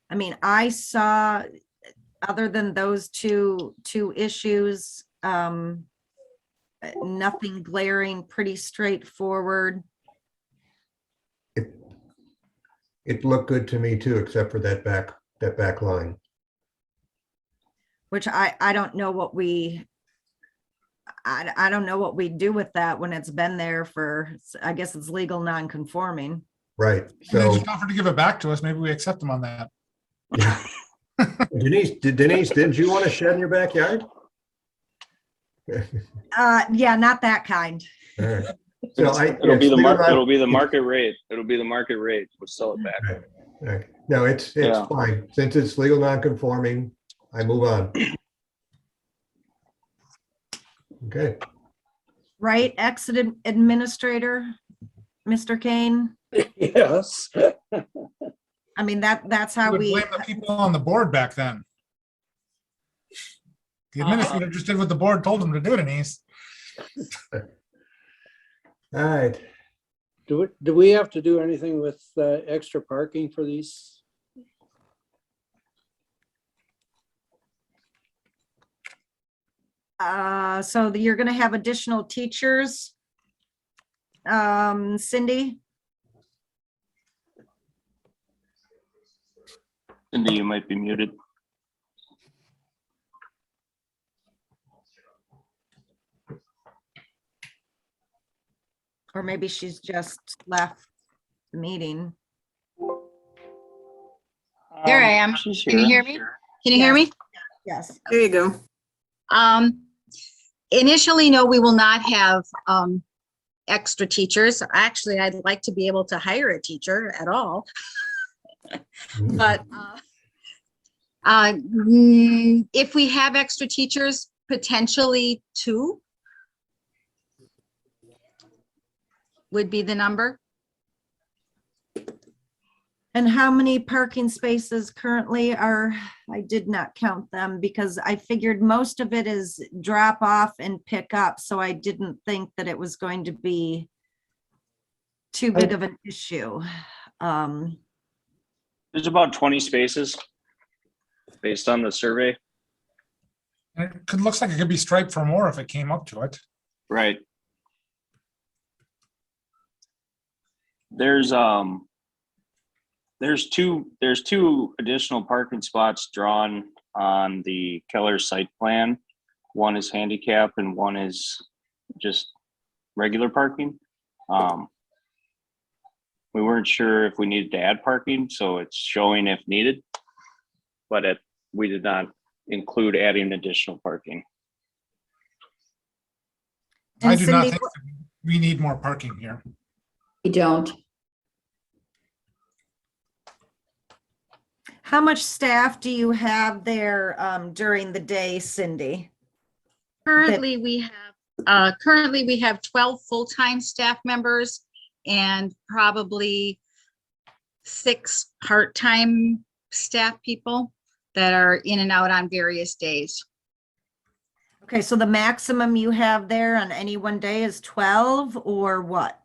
I mean, I saw, other than those two issues, nothing glaring, pretty straightforward. It looked good to me too, except for that back line. Which I don't know what I don't know what we do with that when it's been there for, I guess it's legal non-conforming. Right. They So just offered to give it back to us. Maybe we accept them on that. Denise, didn't you want a shed in your backyard? Yeah, not that kind. All right. So It'll be the market rate. It'll be the market rate. We'll sell it back. Right. No, it's Yeah. fine. Since it's legal non-conforming, I move on. Okay. Right, exit administrator, Mr. Kane? Yes. I mean, that's how We would we, blame the people on the board back then. The administrator just did what the board told him to do, Denise. All right. Do we have to do anything with extra parking for these? so you're gonna have additional teachers. Cindy? Cindy, you might be muted. Or maybe she's just left the meeting. There I am. She's Can you here. hear me? Can you hear me? Yes. There you go. Initially, no, we will not have extra teachers. Actually, I'd like to be able to hire a teacher at all. But If we have extra teachers, potentially 2 would be the number. And how many parking spaces currently are, I did not count them because I figured most of it is drop off and pick up. So I didn't think that it was going to be too big of an issue. There's about 20 spaces based on the survey. And looks like it could be striped for more if it came up to it. Right. There's two additional parking spots drawn on the Keller site plan. One is handicap and one is just regular parking. We weren't sure if we needed to add parking, so it's showing if needed, but we did not include adding additional parking. I do not think we need more parking here. We don't. How much staff do you have there during the day, Cindy? Currently, we have 12 full-time staff members and probably 6 part-time staff people that are in and out on various days. Okay, so the maximum you have there on any one day is 12 or what?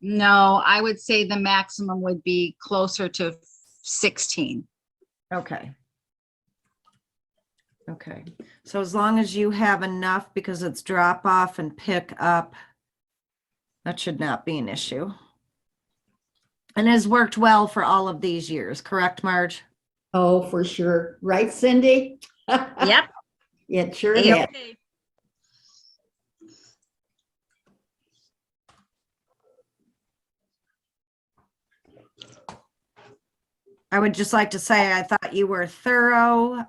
No, I would say the maximum would be closer to 16. Okay. Okay, so as long as you have enough because it's drop off and pick up, that should not be an issue. And has worked well for all of these years, correct, Marge? Oh, for sure. Right, Cindy? Yep. It sure is. Okay. I would just like to say, I thought you were thorough.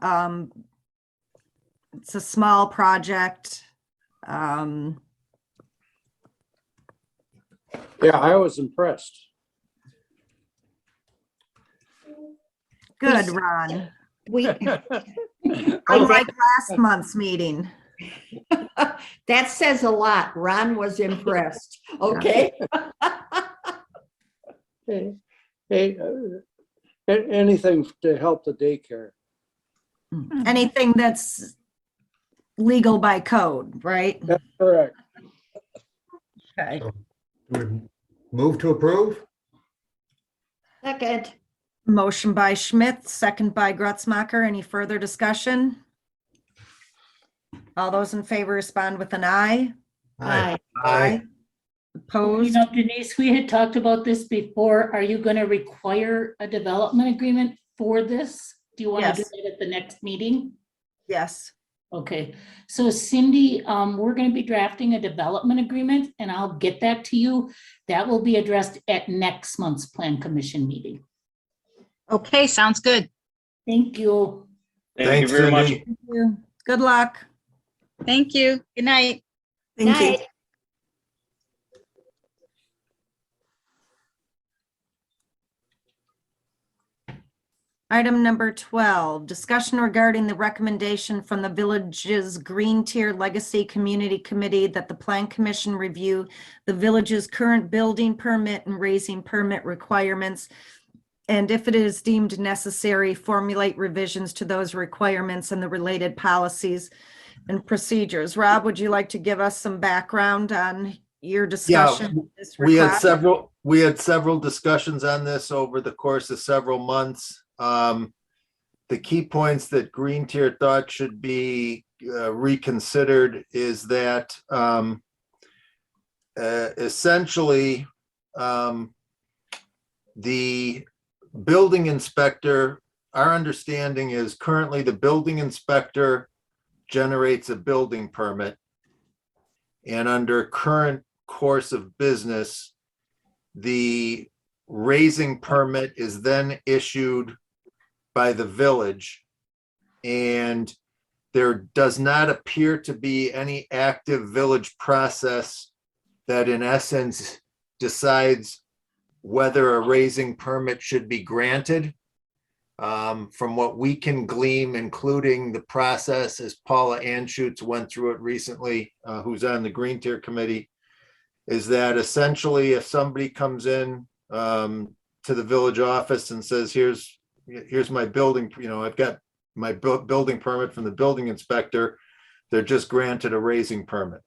It's a small project. Yeah, I was impressed. Good, Ron. We, Unlike last month's meeting. that says a lot. Ron was impressed. Okay. Hey, anything to help the daycare. Anything that's legal by code, right? That's correct. Okay. So, do we move to approve? Second. Motion by Schmidt, second by Grutzmacher. Any further discussion? All those in favor respond with an aye. Aye. Aye. You Opposed? know, Denise, we had talked about this before. Are you going to require a development agreement for this? Do you want to do Yes. that at the next meeting? Yes. Okay, so Cindy, we're going to be drafting a development agreement and I'll get that to you. That will be addressed at next month's Plan Commission meeting. Okay, sounds good. Thank you. Thank you very much. Cindy. Thank you. Good luck. Thank you. Good night. Thank you. Night. Item number 12, discussion regarding the recommendation from the village's Green Tier Legacy Community Committee that the Plan Commission review the village's current building permit and raising permit requirements, and if it is deemed necessary, formulate revisions to those requirements and the related policies and procedures. Rob, would you like to give us some background on your discussion? of this We had request? several discussions on this over the course of several months. The key points that Green Tier thought should be reconsidered is that essentially the building inspector, our understanding is currently the building inspector generates a building permit, and under current course of business, the raising permit is then issued by the village, and there does not appear to be any active village process that in essence decides whether a raising permit should be granted. from what we can glean, including the process as Paula Anschutz went through it recently, who's on the Green Tier Committee, is that essentially if somebody comes in to the village office and says, here's my building, I've got my building permit from the building inspector, they're just granted a raising permit.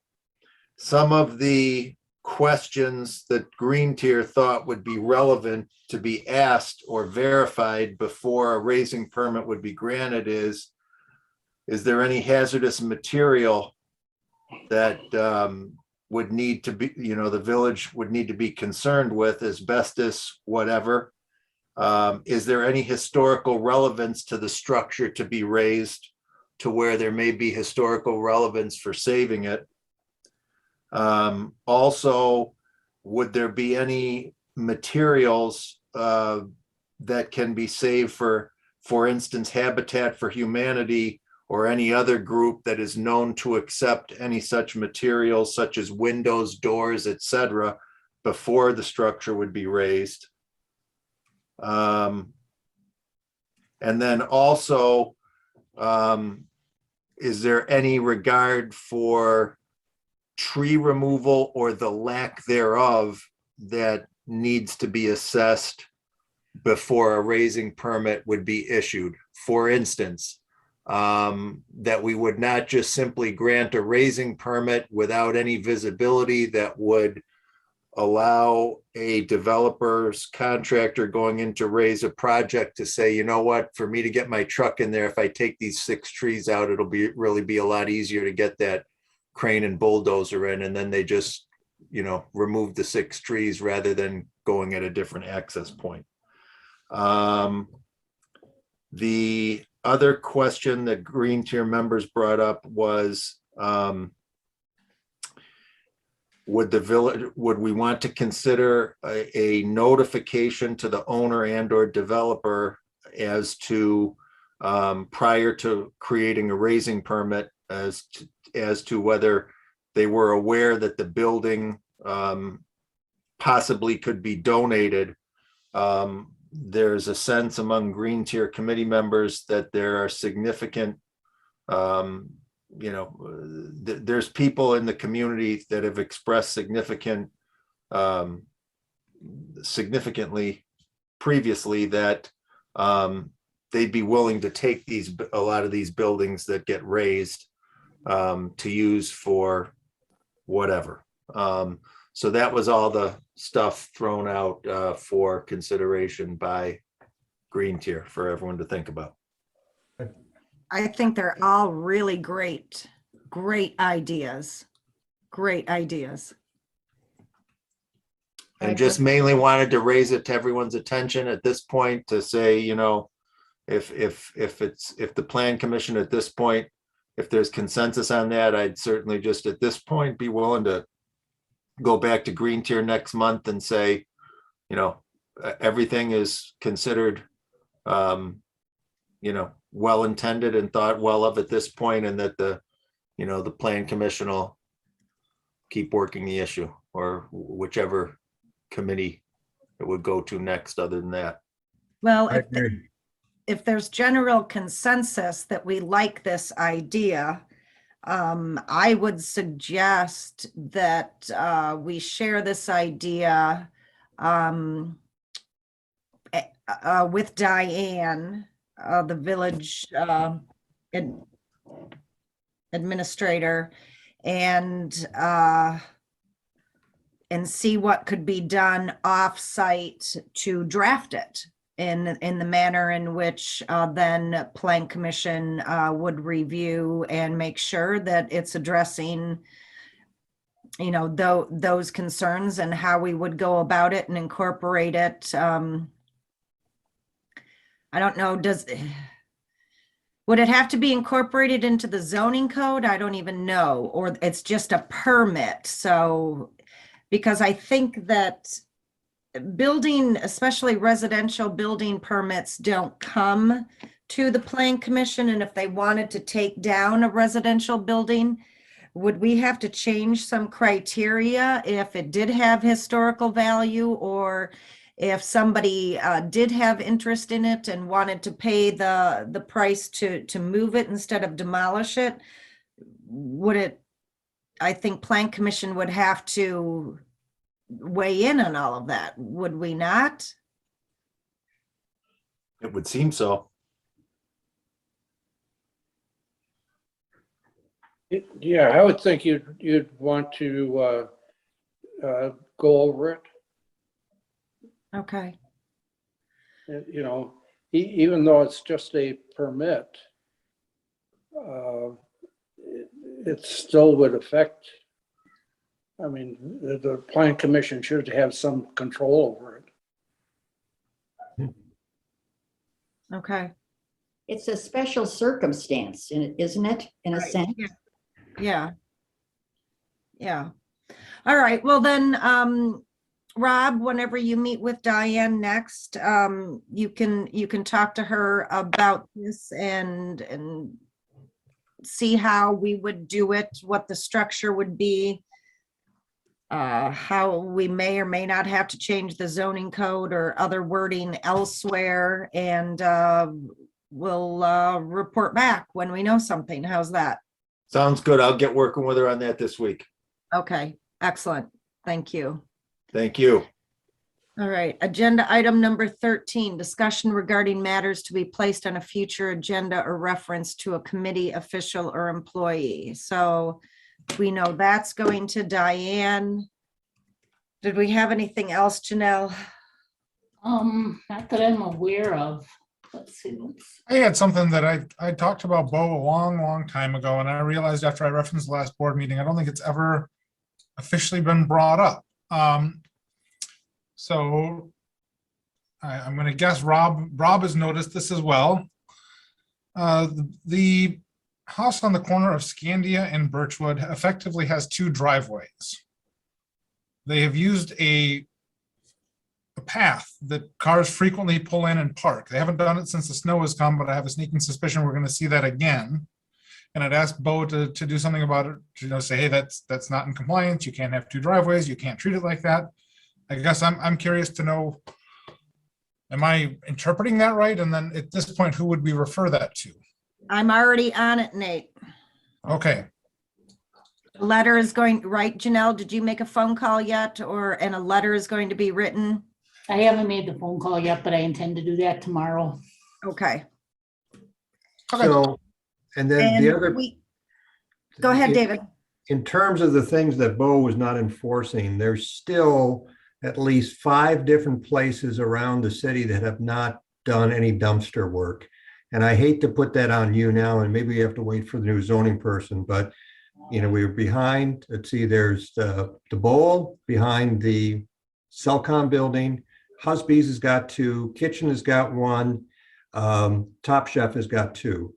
Some of the questions that Green Tier thought would be relevant to be asked or verified before a raising permit would be granted is there any hazardous material that would need to be, the village would need to be concerned with, asbestos, whatever. Is there any historical relevance to the structure to be raised to where there may be historical relevance for saving it? Also, would there be any materials that can be saved for instance, Habitat for Humanity or any other group that is known to accept any such materials such as windows, doors, etc., before the structure would be raised? And then also, is there any regard for tree removal or the lack thereof that needs to be assessed before a raising permit would be issued? For instance, that we would not just simply grant a raising permit without any visibility that would allow a developer's contractor going in to raise a project to say, you know what, for me to get my truck in there, if I take these 6 trees out, it'll really be a lot easier to get that crane and bulldozer in, and then they just, remove the 6 trees rather than going at a different access point. The other question that Green Tier members brought up was, would we want to consider a notification to the owner and or developer as to prior to creating a raising permit as to whether they were aware that the building possibly could be donated? There's a sense among Green Tier committee members that there are significant there's people in the community that have expressed significantly previously that they'd be willing to take a lot of these buildings that get raised to use for whatever. So that was all the stuff thrown out for consideration by Green Tier for everyone to think about. I think they're all really great ideas. Great ideas. And just mainly wanted to raise it to everyone's attention at this point to say, if the plan commission at this point, if there's consensus on that, I'd certainly just at this point be willing to go back to Green Tier next month and say, everything is considered, well intended and thought well of at this point, and that the plan commission will keep working the issue, or whichever committee it would go to next other than that. Well, if there's general consensus that we like this idea, I would suggest that we share this idea with Diane, the village administrator, and see what could be done off-site to draft it in the manner in which then Plan Commission would review and make sure that it's addressing those concerns and how we would go about it and incorporate it. I don't know, would it have to be incorporated into the zoning code? I don't even know, or it's just a permit. So, because I think that building, especially residential building permits, don't come to the Plan Commission. And if they wanted to take down a residential building, would we have to change some criteria if it did have historical value, or if somebody did have interest in it and wanted to pay the price to move it instead of demolish it, would it, I think Plan Commission would have to weigh in on all of that, would we not? It would seem so. Yeah, I would think you'd want to go over it. Okay. You know, even though it's just a permit, it still would affect. I mean, the Plan Commission should have some control over it. Okay. It's a special circumstance, isn't it, in a sense? Yeah. Yeah. All right. Well, then, Rob, whenever you meet with Diane next, you can talk to her about this and see how we would do it, what the structure would be, how we may or may not have to change the zoning code or other wording elsewhere, and we'll report back when we know something. How's that? Sounds good. I'll get working with her on that this week. Okay, excellent. Thank you. Thank you. All right, agenda item number 13, discussion regarding matters to be placed on a future agenda or reference to a committee official or employee. So we know that's going to Diane. Did we have anything else, Janelle? Not that I'm aware of. Let's see. I had something that I talked about Bo a long time ago, and I realized after I referenced the last board meeting, I don't think it's ever officially been brought up. So I'm going to guess Rob has noticed this as well. The house on the corner of Scandia and Birchwood effectively has two driveways. They have used a path that cars frequently pull in and park. They haven't done it since the snow has come, but I have a sneaking suspicion we're going to see that again. And I'd asked Bo to do something about it, to say, hey, that's not in compliance. You can't have two driveways. You can't treat it like that. I guess I'm curious to know, am I interpreting that right? And then at this point, who would we refer that to? I'm already on it, Nate. Okay. A letter is going, right, Janelle, did you make a phone call yet, and a letter is going to be written? I haven't made the phone call yet, but I intend to do that tomorrow. Okay. So, and then the other. Go ahead, David. In terms of the things that Bo was not enforcing, there's still at least 5 different places around the city that have not done any dumpster work. And I hate to put that on you now, and maybe you have to wait for the new zoning person, but we were behind, let's see, there's the bowl behind the Cellcom building. Husby's has got 2, Kitchen has got 1, Top Chef has got 2.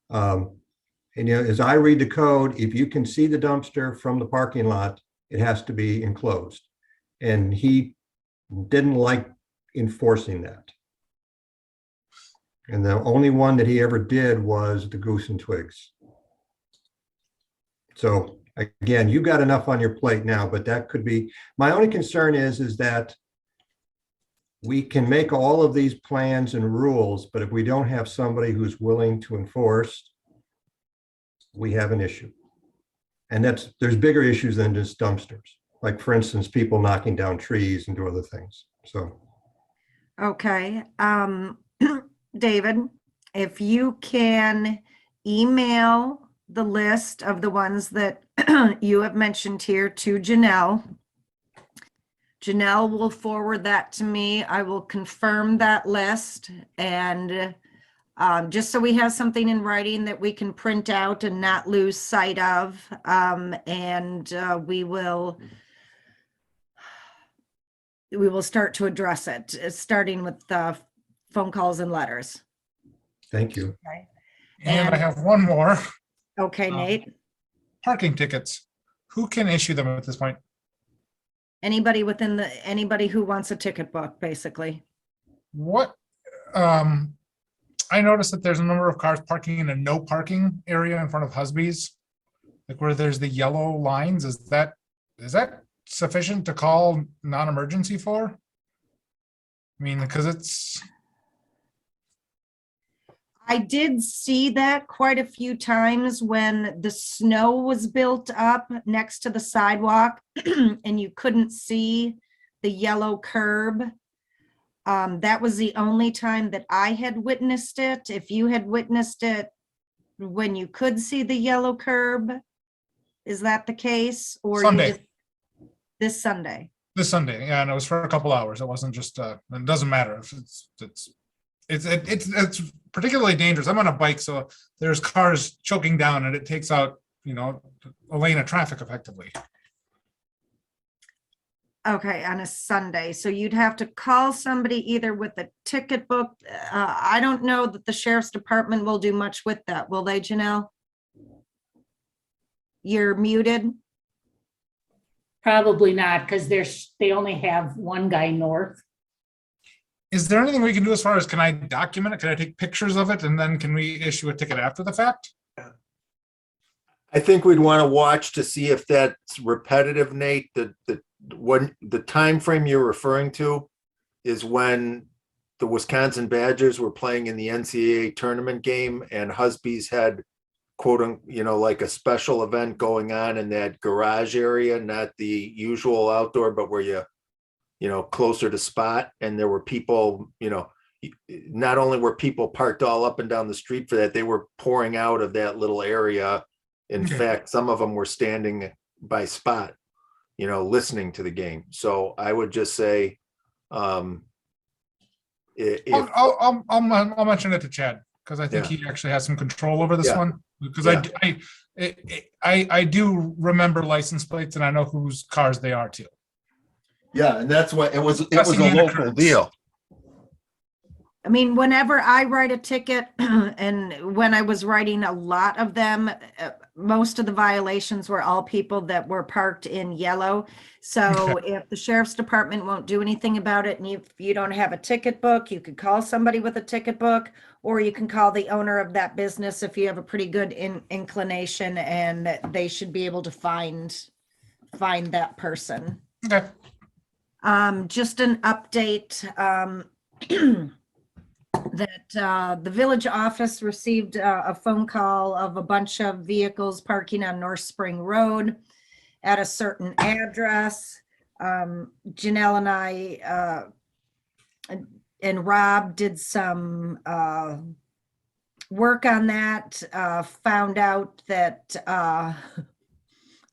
And as I read the code, if you can see the dumpster from the parking lot, it has to be enclosed. And he didn't like enforcing that. And the only one that he ever did was the Goose and Twigs. So again, you got enough on your plate now, but that could be, my only concern is that we can make all of these plans and rules, but if we don't have somebody who's willing to enforce, we have an issue. And there's bigger issues than just dumpsters. Like, for instance, people knocking down trees and do other things. So. Okay. David, if you can email the list of the ones that you have mentioned here to Janelle. Janelle will forward that to me. I will confirm that list, and just so we have something in writing that we can print out and not lose sight of. And we will start to address it, starting with phone calls and letters. Thank you. Okay. And I have one more. Okay, Nate. Parking tickets. Who can issue them at this point? Anybody who wants a ticket book, basically. What? I noticed that there's a number of cars parking in a no parking area in front of Husby's, like where there's the yellow lines. Is that sufficient to call non-emergency for? I mean, because it's, I did see that quite a few times when the snow was built up next to the sidewalk and you couldn't see the yellow curb. That was the only time that I had witnessed it. If you had witnessed it when you could see the yellow curb, is that the case? Or you Sunday. just- this Sunday? this Sunday, yeah, and it was for a couple hours. It wasn't just, it doesn't matter if it's particularly dangerous. I'm on a bike, so there's cars choking down and it takes out, a lane of traffic effectively. Okay, on a Sunday. So you'd have to call somebody either with a ticket book. I don't know that the sheriff's department will do much with that. Will they, Janelle? You're muted. Probably not, because they only have one guy north. Is there anything we can do as far as, can I document it? Can I take pictures of it and then can we issue a ticket after the fact? I think we'd want to watch to see if that's repetitive, Nate. When the time frame you're referring to is when the Wisconsin Badgers were playing in the NCAA tournament game and Husby's had like a special event going on in that garage area, not the usual outdoor, but where closer to spot. And there were people, not only were people parked all up and down the street for that, they were pouring out of that little area. In fact, some of them were standing by spot, listening to the game. So I would just say, I'll mention it to Chad because I think he actually has some control over this one. Because I do remember license plates and I know whose cars they are too. Yeah, and that's what it was. It was a local deal. I mean, whenever I write a ticket, and when I was writing a lot of them, most of the violations were all people that were parked in yellow. So if the sheriff's department won't do anything about it, and if you don't have a ticket book, you could call somebody with a ticket book, or you can call the owner of that business if you have a pretty good inclination, and they should be able to find that person. Okay. Just an update. That the village office received a phone call of a bunch of vehicles parking on North Spring Road at a certain address. Janelle and I and Rob did some work on that, found out that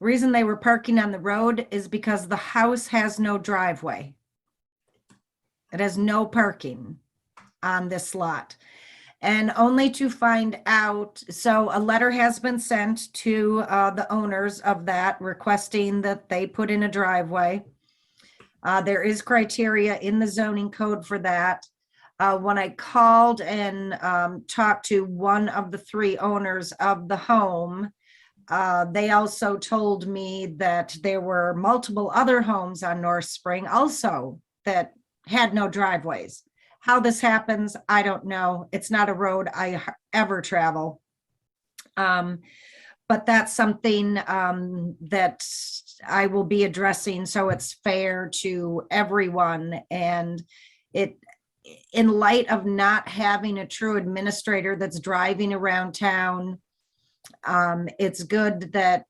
reason they were parking on the road is because the house has no driveway. It has no parking on this lot, and only to find out, so a letter has been sent to the owners of that requesting that they put in a driveway. There is criteria in the zoning code for that. When I called and talked to one of the three owners of the home, they also told me that there were multiple other homes on North Spring also that had no driveways. How this happens, I don't know. It's not a road I ever travel. But that's something that I will be addressing so it's fair to everyone. And in light of not having a true administrator that's driving around town, it's good that,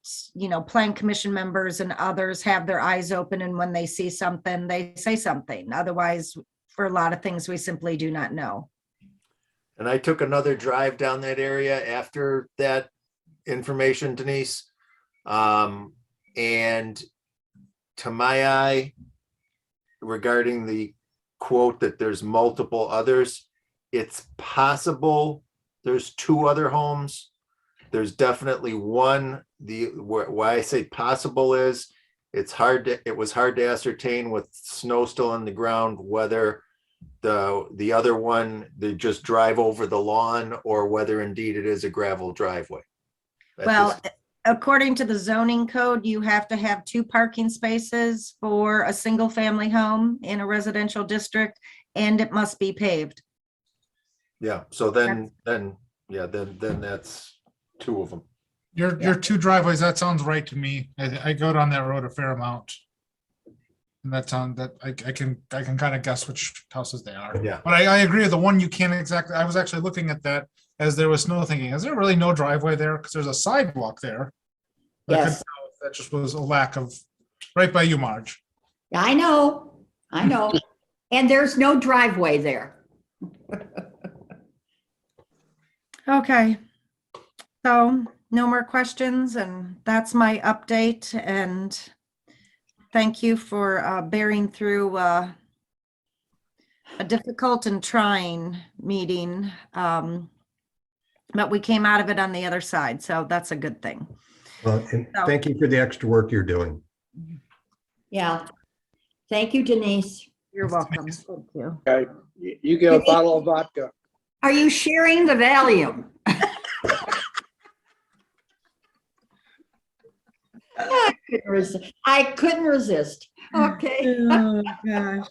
plan commission members and others have their eyes open, and when they see something, they say something. Otherwise, for a lot of things, we simply do not know. And I took another drive down that area after that information, Denise. And to my eye, regarding the quote that there's multiple others, it's possible there's two other homes. There's definitely one. Why I say possible is it was hard to ascertain with snow still on the ground whether the other one, they just drive over the lawn, or whether indeed it is a gravel driveway. Well, according to the zoning code, you have to have 2 parking spaces for a single family home in a residential district, and it must be paved. Yeah, so then that's 2 of them. Your 2 driveways, that sounds right to me. I go down that road a fair amount. And that's on that, I can kind of guess which houses they are. Yeah. But I agree with the one you can't exactly, I was actually looking at that as there was snow thinking, is there really no driveway there? Because there's a sidewalk there. I couldn't Yes, tell if that just was a lack of, right by you, Marge. I know. And there's no driveway there. Okay. So no more questions, and that's my update, and thank you for bearing through a difficult and trying meeting. But we came out of it on the other side, so that's a good thing. Well, and So- thank you for the extra work you're doing. Yeah. Thank you, Denise. You're welcome. Thank you. Okay, you get a bottle of vodka. Are you sharing the Valium? I couldn't resist. Okay. Oh, gosh.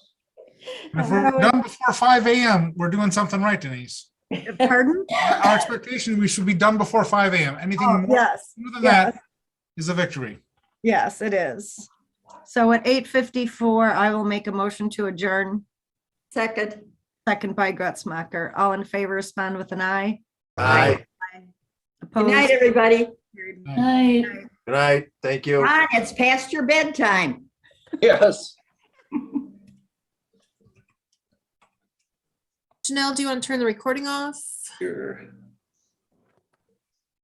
And if we're done before 5 a.m., we're doing something right, Denise. Pardon? Our expectation, we should be done before 5 a.m. Anything Oh, more yes, than yes. that is a victory. Yes, it is. So at 8:54, I will make a motion to adjourn. Second. Second by Gretzmacher. All in favor, respond with an aye. Aye. Good night, Opposed? everybody. Night. Good night. Thank you. Ron, it's past your bedtime. Yes. Janelle, do you want to turn the recording off? Sure.